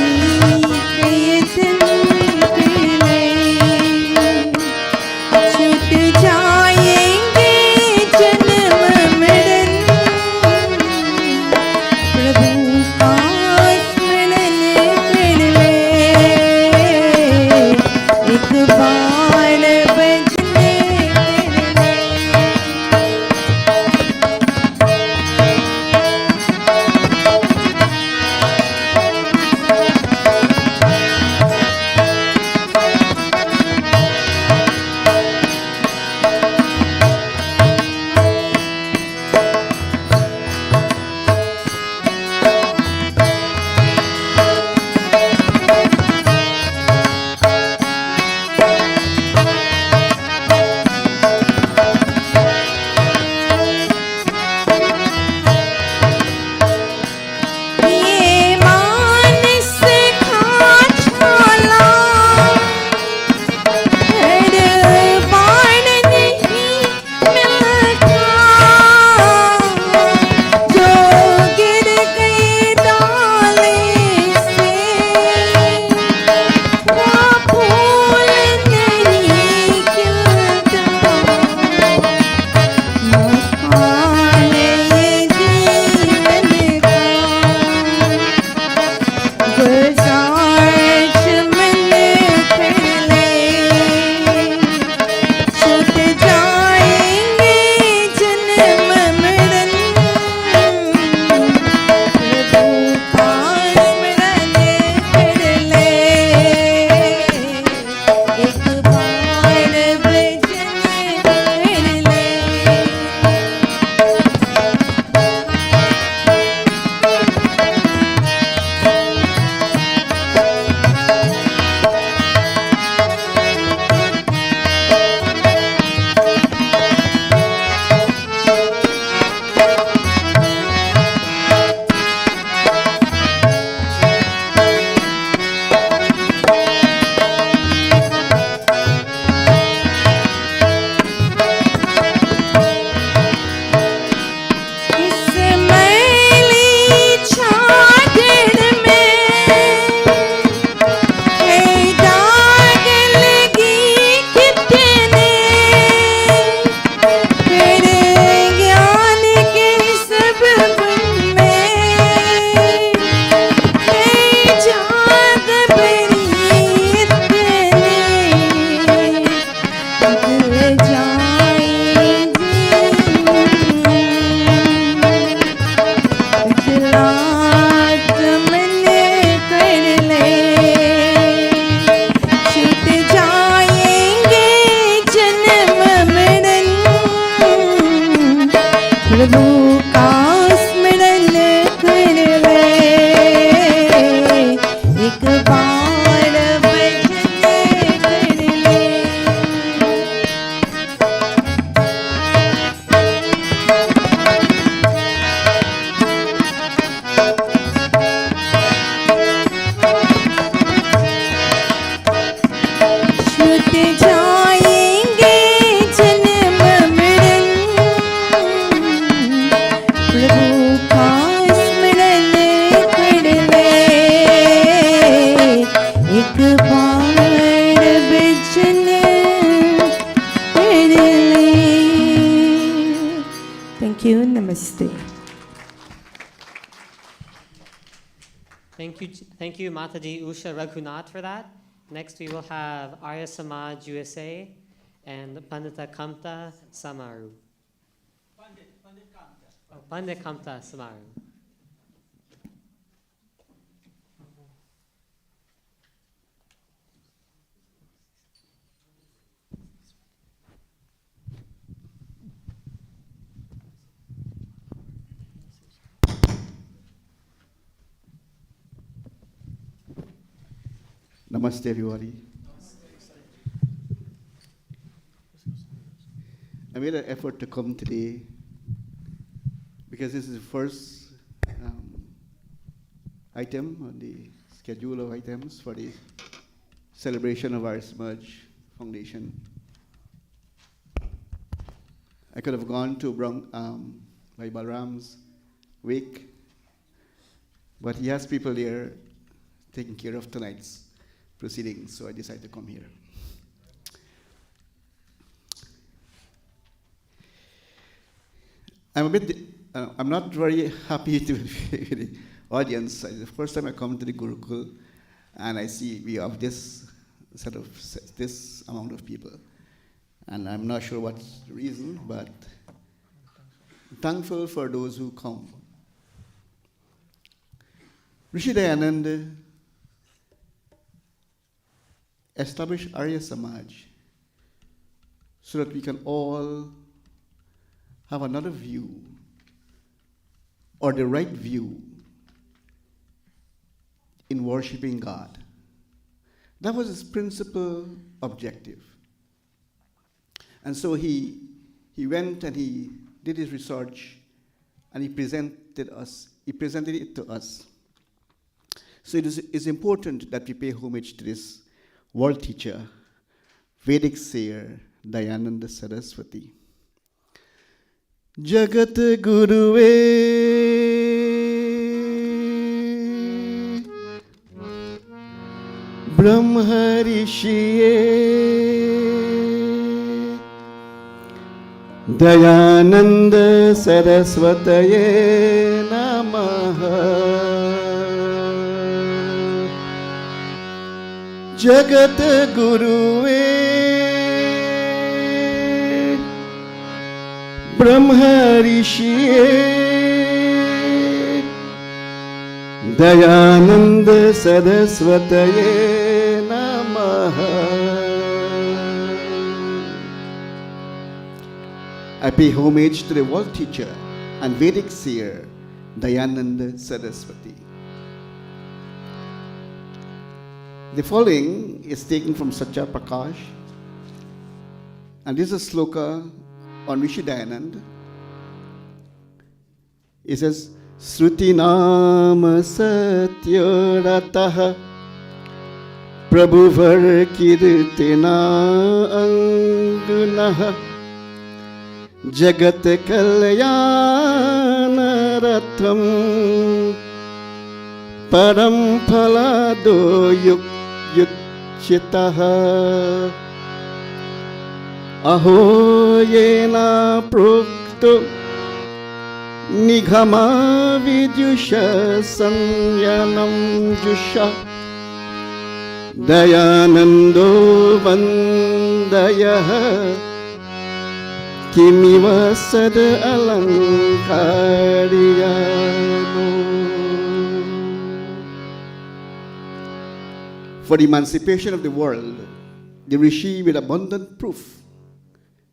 का यत्न कर ले, छूट जाएंगे जन्म मरण, प्रभु का स्मरण कर ले, एक बार भजन कर ले। प्रभु का स्मरण कर ले एक बार भजन कर ले छूट जाएंगे जन्म मरण प्रभु का स्मरण कर ले एक बार भजन कर ले थैंक यू नमस्ते Thank you, Mataji Usha Raghunath for that. Next, we will have Arya Samaj USA and Pandita Kamta Samaru. Pandit Kamta Samaru. Namaste, everybody. I made an effort to come today because this is the first item on the schedule of items for the celebration of Arya Samaj Foundation. I could have gone to by Balram's wake, but he has people there taking care of tonight's proceedings, so I decided to come here. I'm not very happy to with the audience. It's the first time I come to the Gurukul, and I see we have this amount of people, and I'm not sure what's the reason, but I'm thankful for those who come. Rishi Dayananda established Arya Samaj so that we can all have another view or the right view in worshiping God. That was his principal objective. And so he went and he did his research and he presented it to us. So it's important that we pay homage to this world teacher, Vedic seer, Dayananda Saraswati. Jagat Guruve Brahmarishiye Dayananda Saraswataye Namaha Jagat Guruve Brahmarishiye Dayananda Saraswataye Namaha. I pay homage to the world teacher and Vedic seer Dayananda Saraswati. The following is taken from Satya Prakash, and this is a sloka on Rishi Dayananda. It says, Sruti Nama Satya Rataha Prabhuvar Kirtina Angunaha Jagat Kalyana Ratham Param Phalado Yuchitaha Aho Yena Prokto Nighama Vidyusha Sanyanam Jusha Dayanando Vandayaha Kimiva Sad Alankariyano. For the emancipation of the world, the Rishi with abundant proof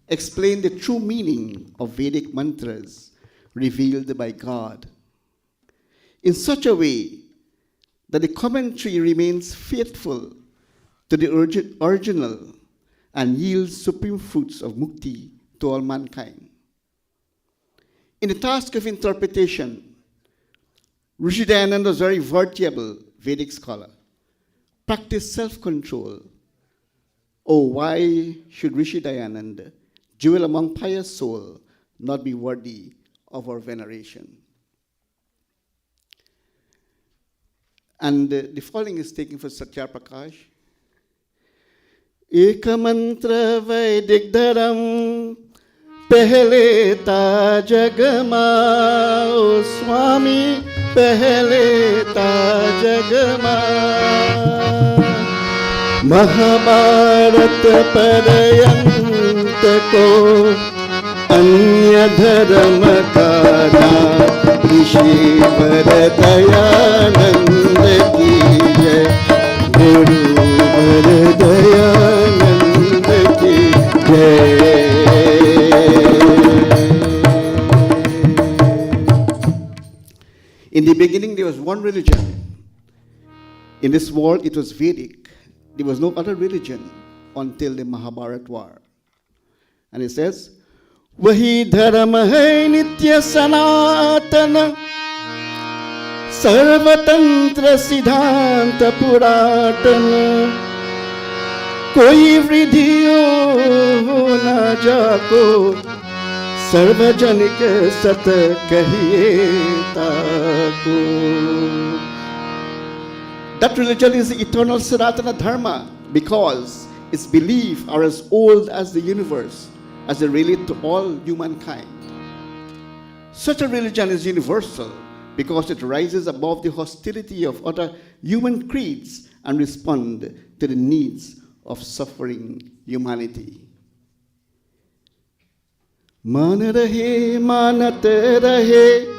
explained the true meaning of Vedic mantras revealed by God in such a way that the commentary remains faithful to the original and yields supreme fruits of mukti to all mankind. In the task of interpretation, Rishi Dayananda was a very veritable Vedic scholar, practiced self-control. Oh, why should Rishi Dayananda, jewel among pious soul, not be worthy of our veneration? And the following is taken from Satya Prakash. Ek mantra Vedic dharam pehle ta jagma, O Swami pehle ta jagma. Mahabharat parayant ko अन्य धर्म का नाम ऋषि वर दयानंद की जय, गुरुवर दयानंद की जय. In the beginning there was one religion. In this world it was Vedic. There was no other religion until the Mahabharata war. And it says, वही धर्म है नित्य सनातन, सर्वतंत्र सिद्धांत पुरातन, कोई वृद्धियो न जाको, सर्वजनिक सत कहिए ताको. That religion is the eternal Sanatana Dharma because its beliefs are as old as the universe, as they relate to all humankind. Such a religion is universal because it rises above the hostility of other human creeds and responds to the needs of suffering humanity. मान रहे मानत रहे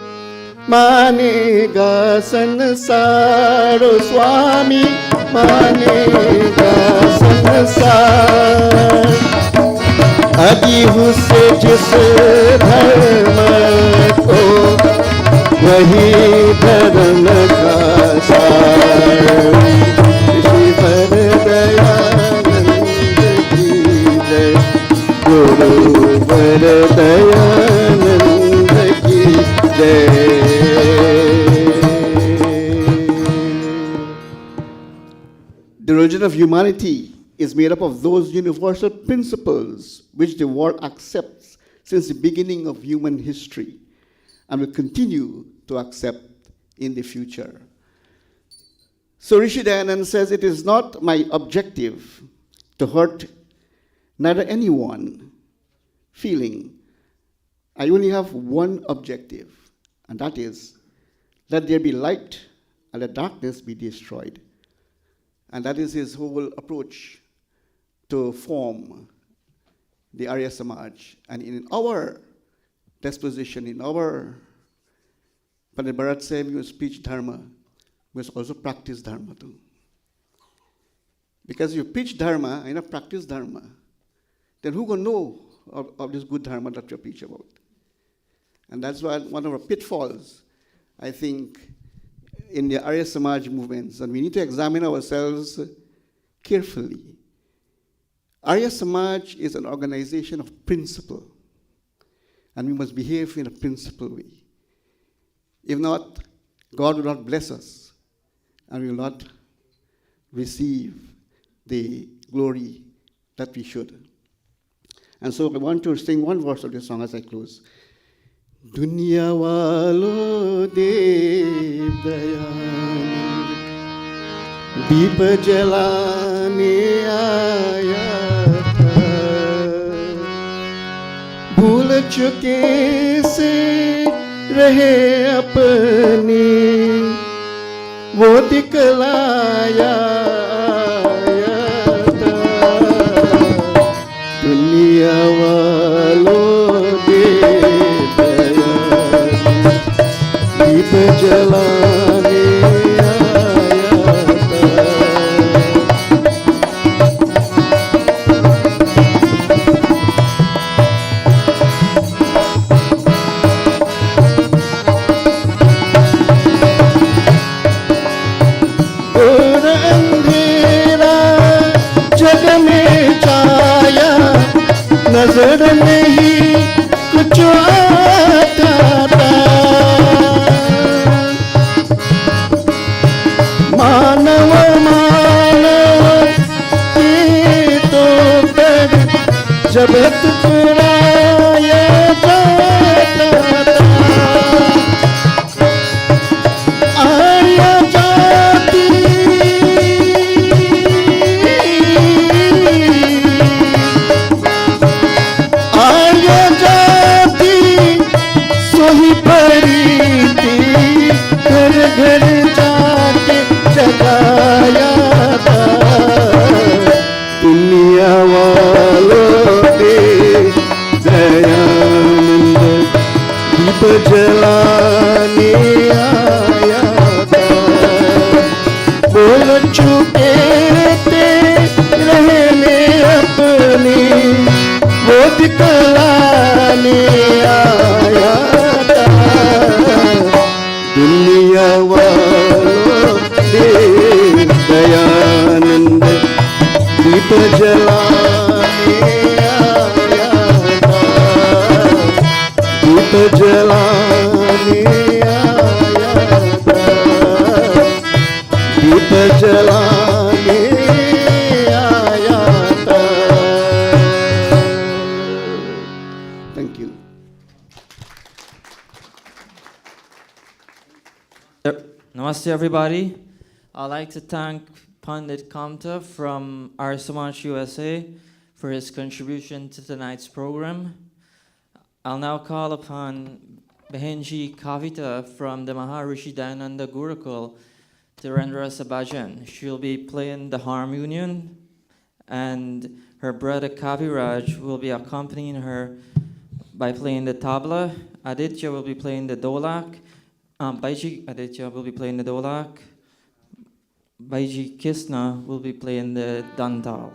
मानेगा संसार, स्वामी मानेगा संसार. अजीहु से जिस धर्म को वही धर्म का सार. ऋषि वर दयानंद की जय, गुरुवर दयानंद की जय. The religion of humanity is made up of those universal principles which the world accepts since the beginning of human history and will continue to accept in the future. So Rishi Dayananda says, it is not my objective to hurt neither anyone feeling. I only have one objective, and that is, let there be light and let darkness be destroyed. And that is his whole approach to form the Arya Samaj. And in our disposition, in our Pandit Bharat said, we must preach Dharma, we must also practice Dharma too. Because if you preach Dharma and not practice Dharma, then who can know of this good Dharma that you preach about? And that's why one of our pitfalls, I think, in the Arya Samaj movements, and we need to examine ourselves carefully. Arya Samaj is an organization of principle, and we must behave in a principled way. If not, God will not bless us, and we will not receive the glory that we should. And so I want to sing one verse of this song as I close. Dunya walo dev dayanand, deep jalane aaya tha, bhul chuke se rahe apne, wo diklaya aaya tha. Dunya walo dev दीप जलाने आया था. नजर नहीं कुछ आता था। मानव मानव की तो कर जब टुकराया जाता था। आर्य जाति आर्य जाति सोही पड़ी थी, घर घर जाके जगाया था। दुनिया वालों ने दयानंद दीप जलाने आया था। बोल चुके थे रहने अपनी, वो दिखलाने आया था। दुनिया वालों ने दयानंद दीप जलाने आया था। दीप जलाने आया था। दीप जलाने आया था। Thank you. Namaste, everybody. I'd like to thank Pandit Kamta from Arya Samaj USA for his contribution to tonight's program. I'll now call upon Behenji Kavita from the Maharishi Dayananda Gurukula to render us a bhajan. She'll be playing the harmonium, and her brother Kaviraj will be accompanying her by playing the tabla. Aditya will be playing the dolak. Baiji Aditya will be playing the dolak. Baiji Kisna will be playing the dantal.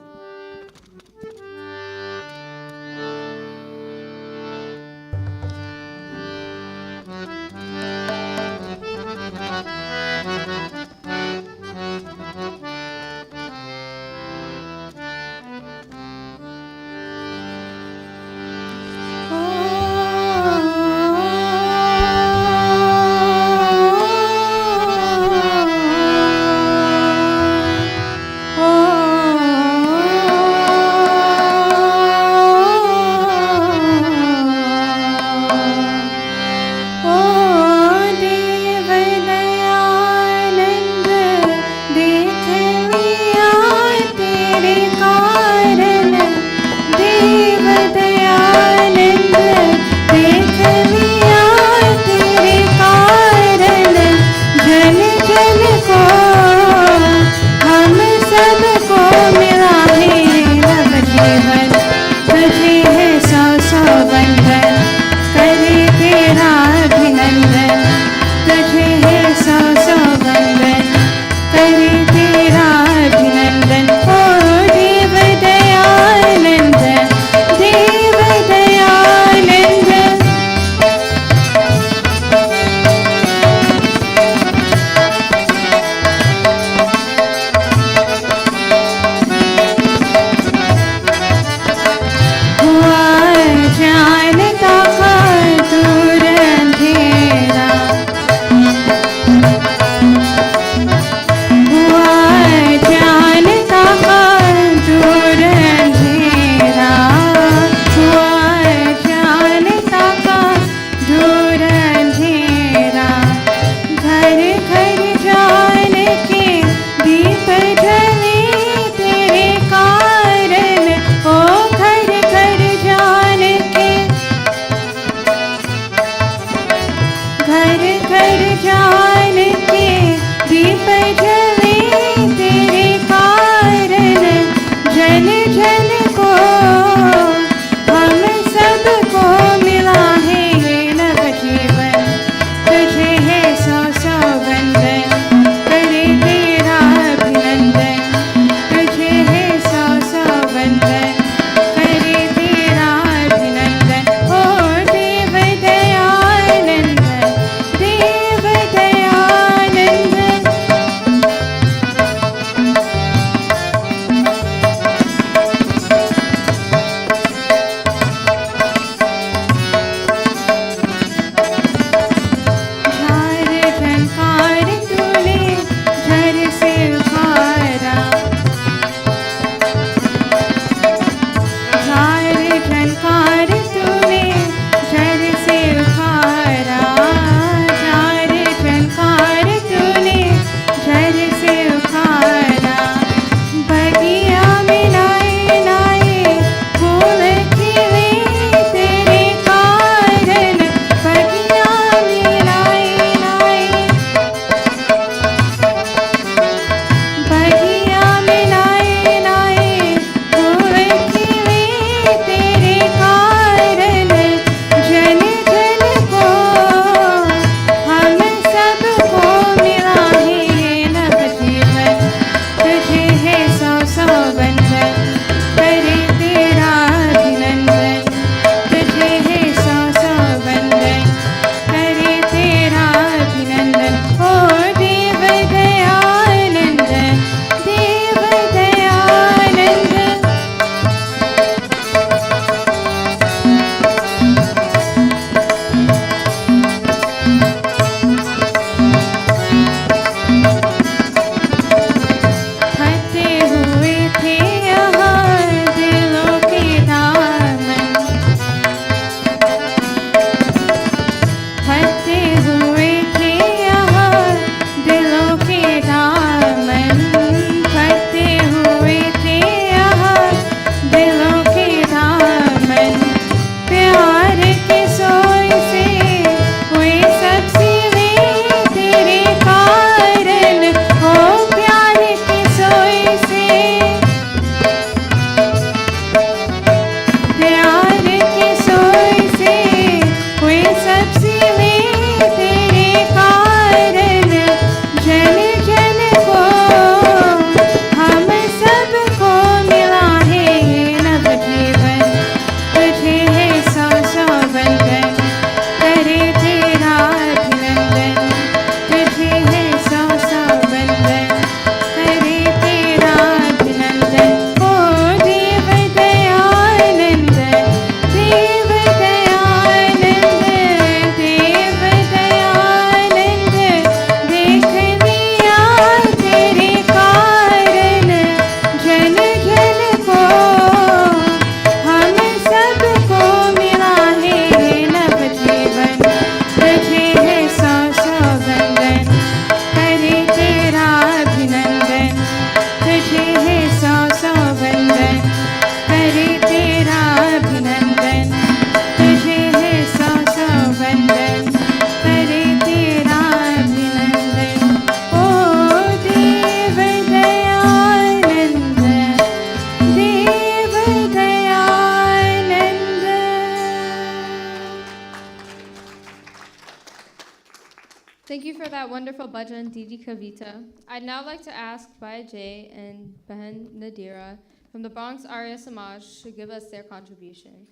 Thank you for that wonderful bhajan, Didi Kavita. I'd now like to ask Bhai Jay and Bahan Nadira from the Bronx Arya Samaj to give us their contribution.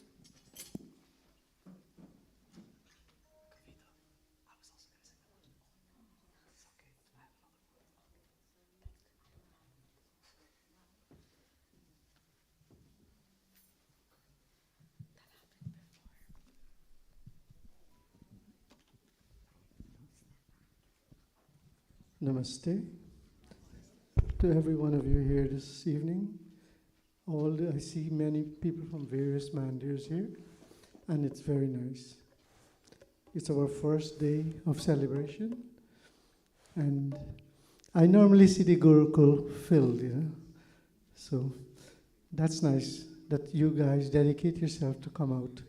Namaste to every one of you here this evening. I see many people from various mandirs here, and it's very nice. It's our first day of celebration, and I normally see the Gurukul filled, so that's nice that you guys dedicate yourself to come out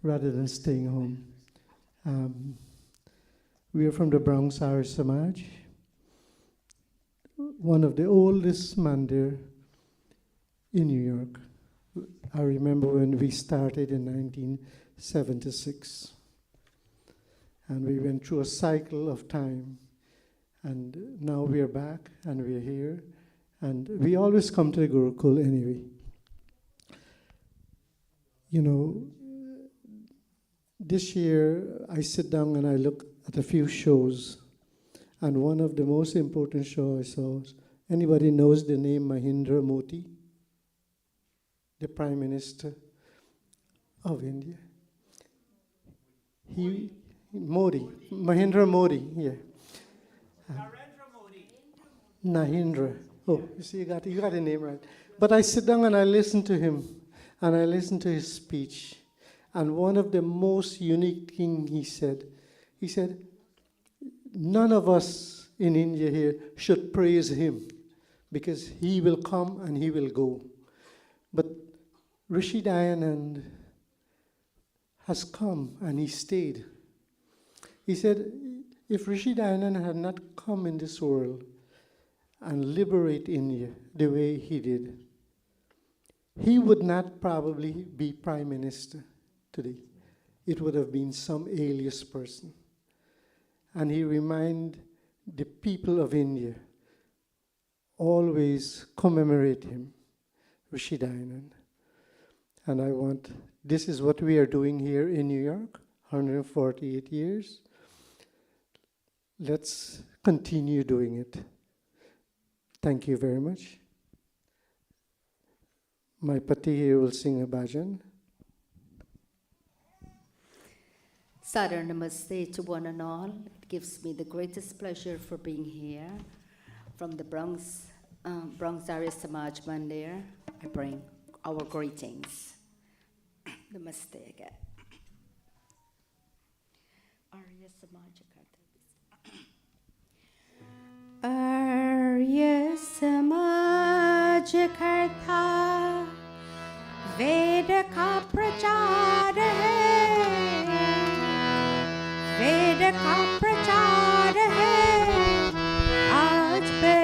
rather than staying home. We are from the Bronx Arya Samaj, one of the oldest mandir in New York. I remember when we started in 1976. And we went through a cycle of time. And now we are back and we are here. And we always come to the Gurukul anyway. This year I sit down and I look at a few shows. And one of the most important shows I saw, anybody knows the name Mahindra Modi? The Prime Minister of India. Mahindra Modi, yeah. Narendra. Oh, you see, you got the name right. But I sit down and I listen to him, and I listen to his speech. And one of the most unique things he said, none of us in India here should praise him because he will come and he will go. But Rishi Dayananda has come and he stayed. He said, if Rishi Dayananda had not come in this world and liberate India the way he did, he would not probably be Prime Minister today. It would have been some alias person. And he reminded the people of India, always commemorate him, Rishi Dayananda. And this is what we are doing here in New York, 148 years. Let's continue doing it. Thank you very much. My pati here will sing a bhajan. Sadar Namaste to one and all. It gives me the greatest pleasure for being here. From the Bronx Arya Samaj Mandir, I bring our greetings. Namaste again. Arya Samaj Arya Samaj Karta Veda ka prachar hai Veda ka prachar hai aaj pe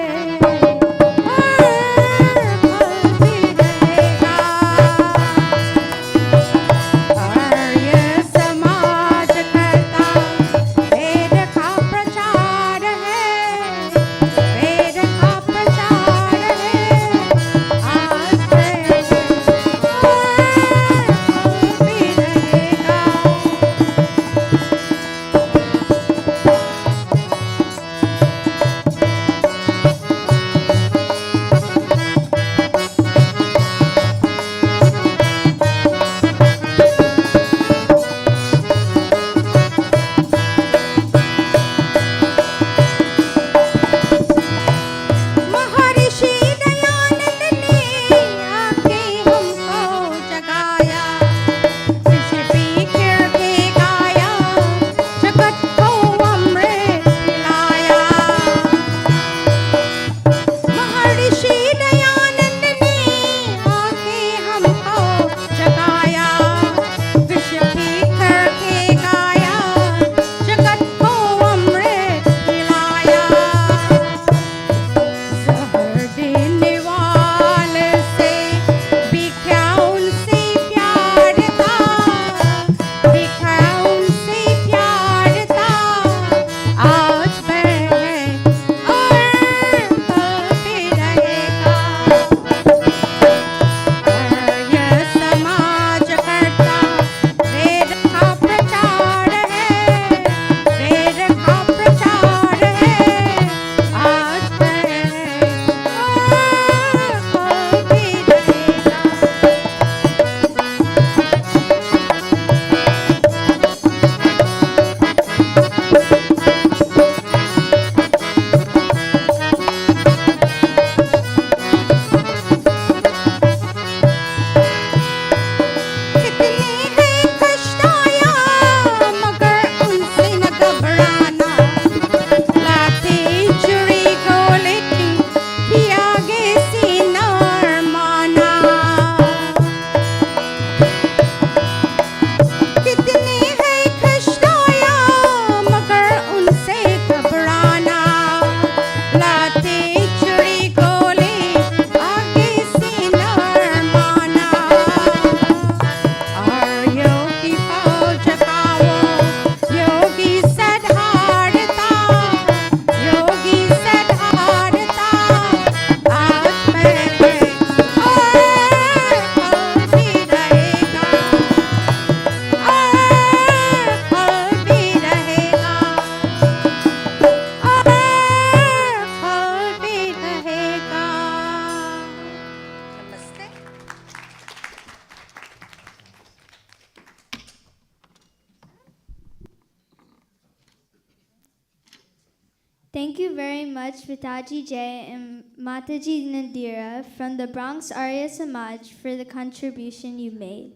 Thank you very much, Vitaji Jay and Mataji Nadira from the Bronx Arya Samaj for the contribution you made.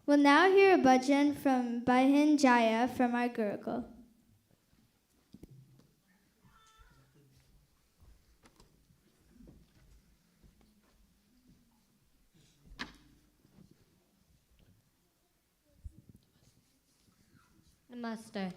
We'll now hear a bhajan from Bahin Jaya from our Gurukul. Namaste.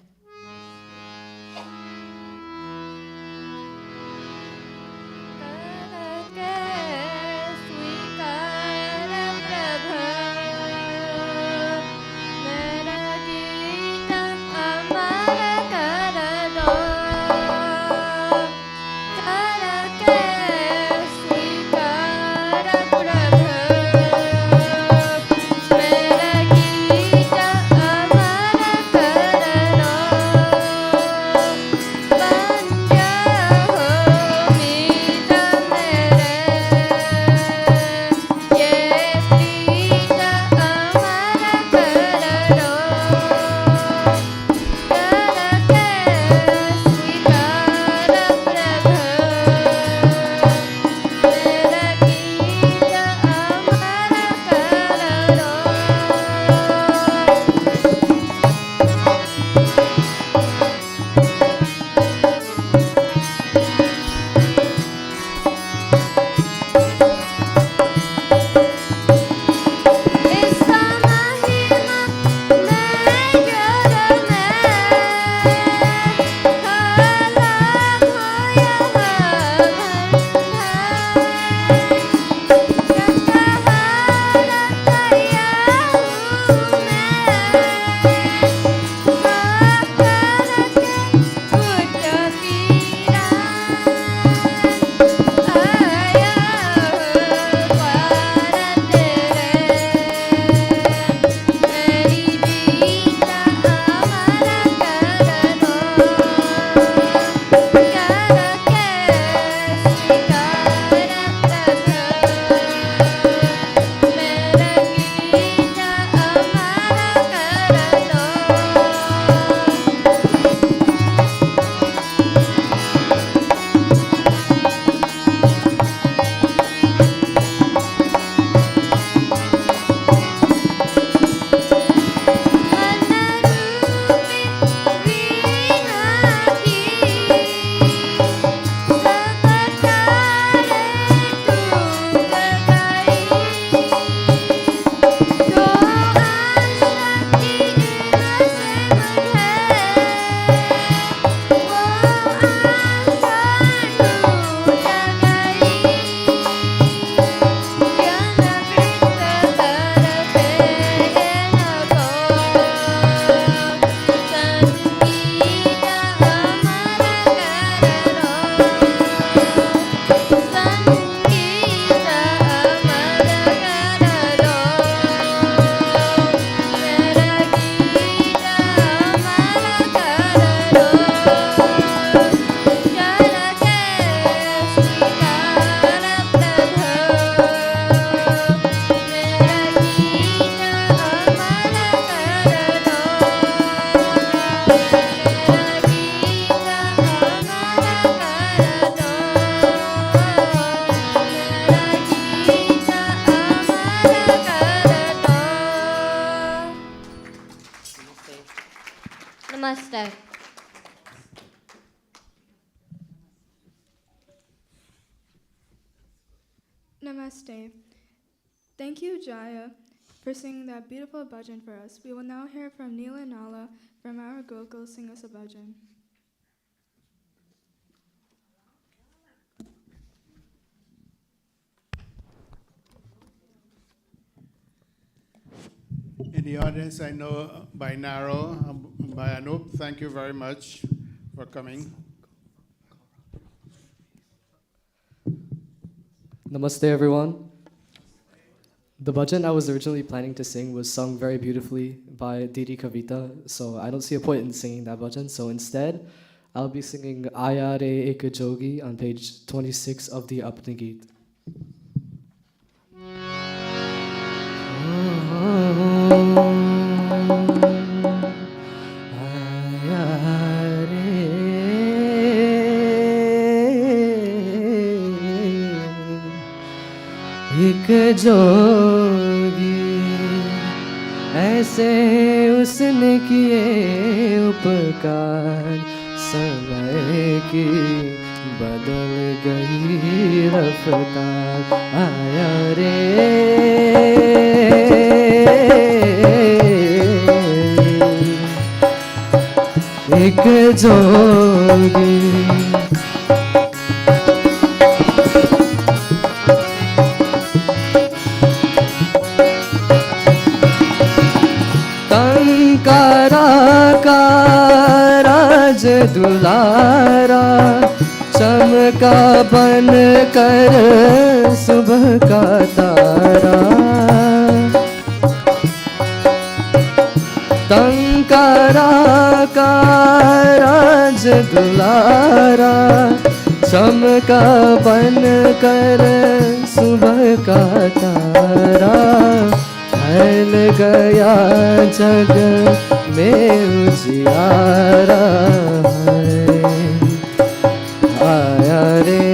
Namaste. Namaste. Thank you, Jaya, for singing that beautiful bhajan for us. We will now hear from Neela and Nala from our Gokul sing us a bhajan. In the audience, I know by Naro, by Anup, thank you very much for coming. Namaste, everyone. The bhajan I was originally planning to sing was sung very beautifully by Didi Kavita, so I don't see a point in singing that bhajan. So instead, I'll be singing Aya Re Ek Jogi on page 26 of the Apne Geet. एक जोगी ऐसे उसने किए उपकार, समय की बदल गई रफ्तार। आया रे एक जोगी, कंकारा का राज दुलारा, चमका बन कर सुबह का तारा। कंकारा का राज दुलारा, चमका बन कर सुबह का तारा। फैल गया जग में उजियारा है। आया रे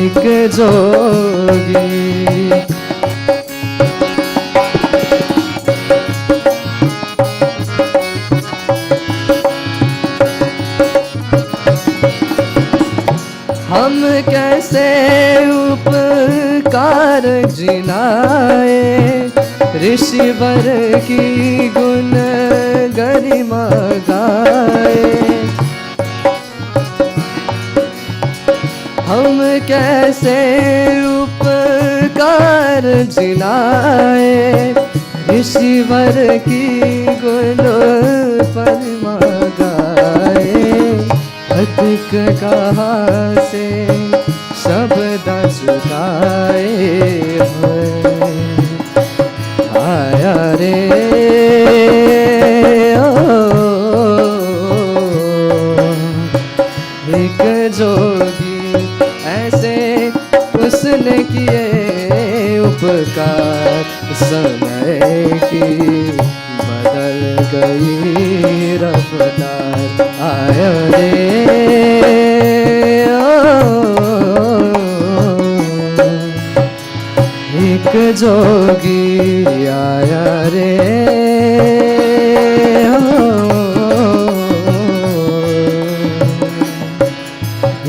एक जोगी, हम कैसे उपकार जिनाए, ऋषिवर की गुण गरिमा गाए। हम कैसे उपकार जिनाए, ऋषिवर की गुण गरिमा गाए। अधिक कहाँ से शब्द चुकाए हैं। आया रे एक जोगी ऐसे उसने किए उपकार, समय की बदल गई रफ्तार। आया रे एक जोगी, आया रे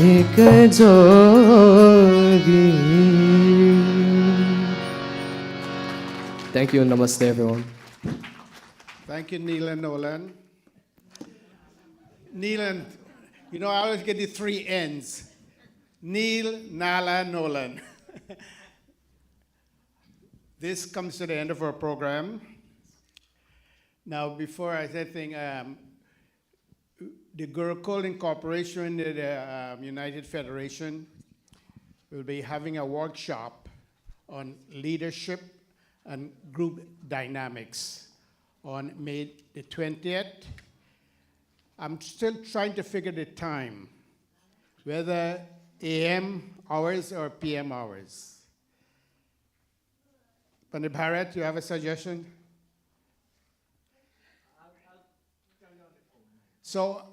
एक जोगी। Thank you and namaste everyone. Thank you, Neil and Nolan. Neil and, you know, I always get the 3 N's. Neil, Nala, Nolan. This comes to the end of our program. Now, before I say anything, the Gurukula Incorporation, the United Federation, will be having a workshop on leadership and group dynamics on May the 20th. I'm still trying to figure the time, whether AM hours or PM hours. Pandit Bharat, you have a suggestion? So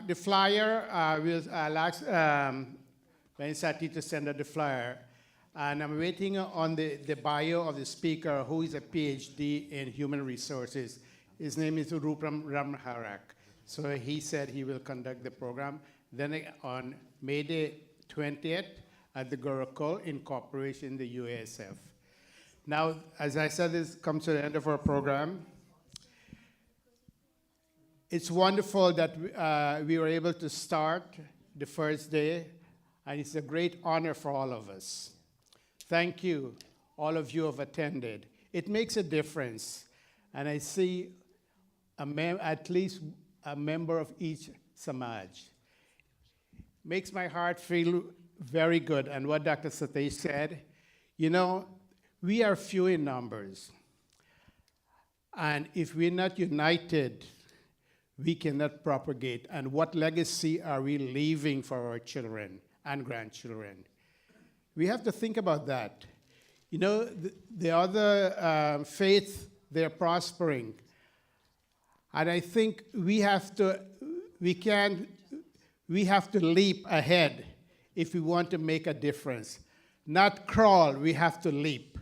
the flyer, I'll ask Sati to send out the flyer. And I'm waiting on the bio of the speaker, who is a PhD in human resources. His name is Rupram Ramharak. So he said he will conduct the program. Then on May the 20th at the Gurukula Incorporation, the UASF. Now, as I said, this comes to the end of our program. It's wonderful that we were able to start the first day, and it's a great honor for all of us. Thank you, all of you have attended. It makes a difference, and I see at least a member of each Samaj. Makes my heart feel very good, and what Dr. Satish said, you know, we are few in numbers, and if we're not united, we cannot propagate. And what legacy are we leaving for our children and grandchildren? We have to think about that. You know, the other faiths, they're prospering. And I think we can't we have to leap ahead if we want to make a difference. Not crawl, we have to leap.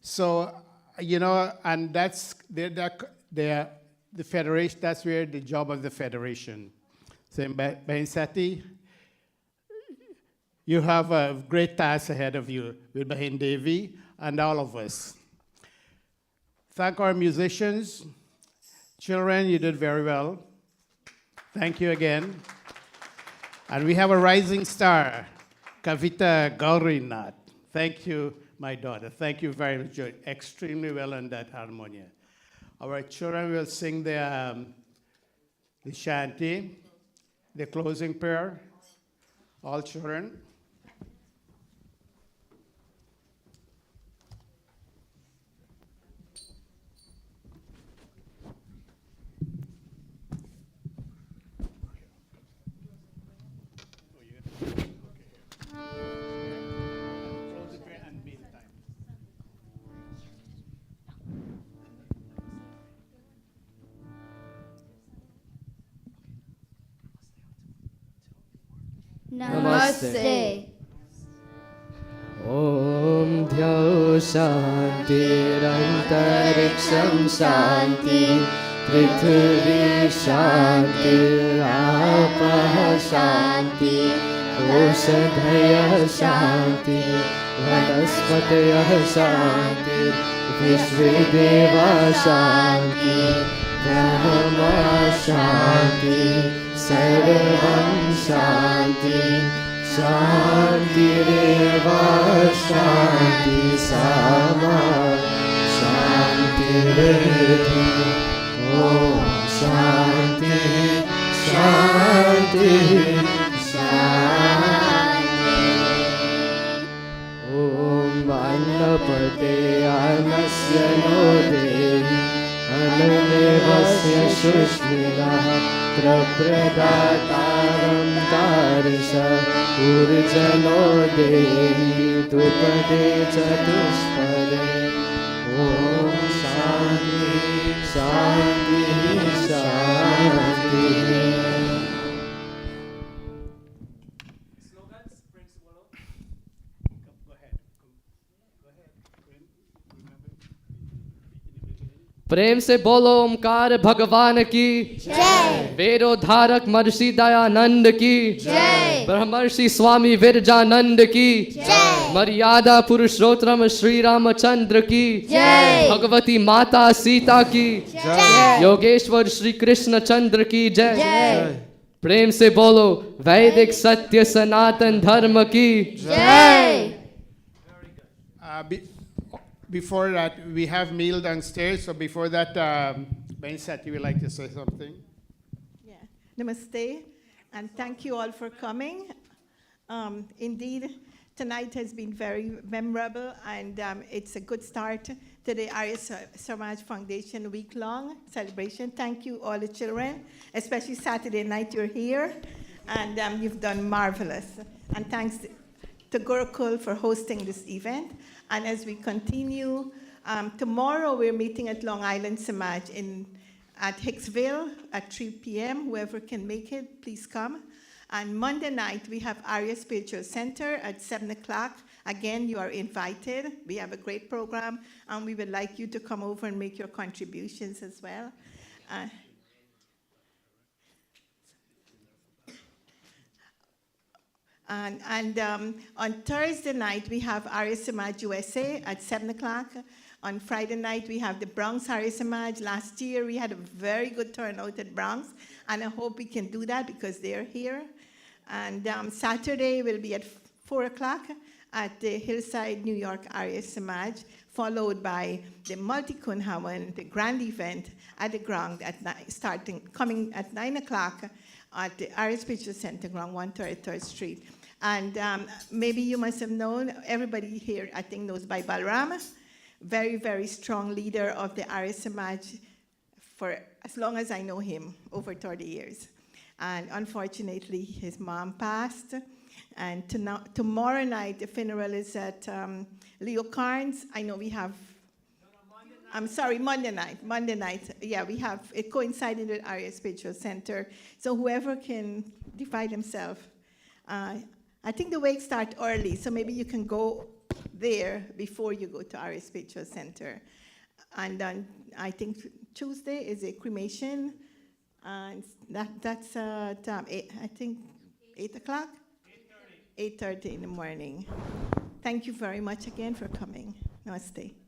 So, and that's the federation, that's where the job of the federation. So, Bahinsati, you have a great task ahead of you with Bahin Devi and all of us. Thank our musicians. Children, you did very well. Thank you again. And we have a rising star, Kavita Gaurinath. Thank you, my daughter. Thank you very much. You're extremely well on that harmonia. Our children will sing the shanty, the closing prayer. All children. Namaste. Om Dhyo Shantirantariksam Shanti Prithvi Shanti Apah Shanti Oshadhaya Shanti Vanaspataya Shanti Vishvedeva Shanti Brahma Shanti Sarvam Shanti Shantireva Shanti Sama Shantirehi Om Shanti Shanti Shanti Om Annapate Anasya No Dehi Ananevasya Shushmila Prapradatam Tarisha Urjano Dehi Tupade Chatuspade Om Shanti Shanti Shanti. Slogans, Prince Wallo. Go ahead. प्रेम से बोलो ओमकार भगवान की जय। वेदो धारक महर्षि दयानंद की जय। ब्रह्मर्षि स्वामी विरजानंद की जय। मर्यादा पुरुषोत्तम श्री रामचंद्र की जय। भगवती माता सीता की जय। योगेश्वर श्री कृष्ण चंद्र की जय। जय। प्रेम से बोलो वैदिक सत्य सनातन धर्म की जय। Before that, we have meal downstairs. So before that, Bahinsati, you would like to say something? Yeah. Namaste, and thank you all for coming. Indeed, tonight has been very memorable, and it's a good start to the Arya Samaj Foundation week-long celebration. Thank you, all the children, especially Saturday night you're here, and you've done marvelous. And thanks to Gurukul for hosting this event. And as we continue, tomorrow we're meeting at Long Island Samaj at Hicksville at 3 p.m. Whoever can make it, please come. And Monday night, we have Arya Spiritual Center at 7 o'clock. Again, you are invited. We have a great program, and we would like you to come over and make your contributions as well. And on Thursday night, we have Arya Samaj USA at 7 o'clock. On Friday night, we have the Bronx Arya Samaj. Last year, we had a very good turnout at Bronx, and I hope we can do that because they're here. And Saturday will be at 4 o'clock at the Hillside, New York Arya Samaj, followed by the Multi-Kunhawan, the grand event at the ground at coming at 9 o'clock at the Arya Spiritual Center, ground 133rd Street. And maybe you must have known, everybody here I think knows Bhai Balram, very, very strong leader of the Arya Samaj for as long as I know him, over 30 years. And unfortunately, his mom passed. And tomorrow night, the funeral is at Leo Carnes. I know we have, I'm sorry, Monday night. Yeah, we have, it coincided with Arya Spiritual Center. So whoever can defy themselves. I think the wake starts early, so maybe you can go there before you go to our spiritual center. And then I think Tuesday is a cremation, and that's at, I think 8 o'clock? 8:30 in the morning. Thank you very much again for coming. Namaste.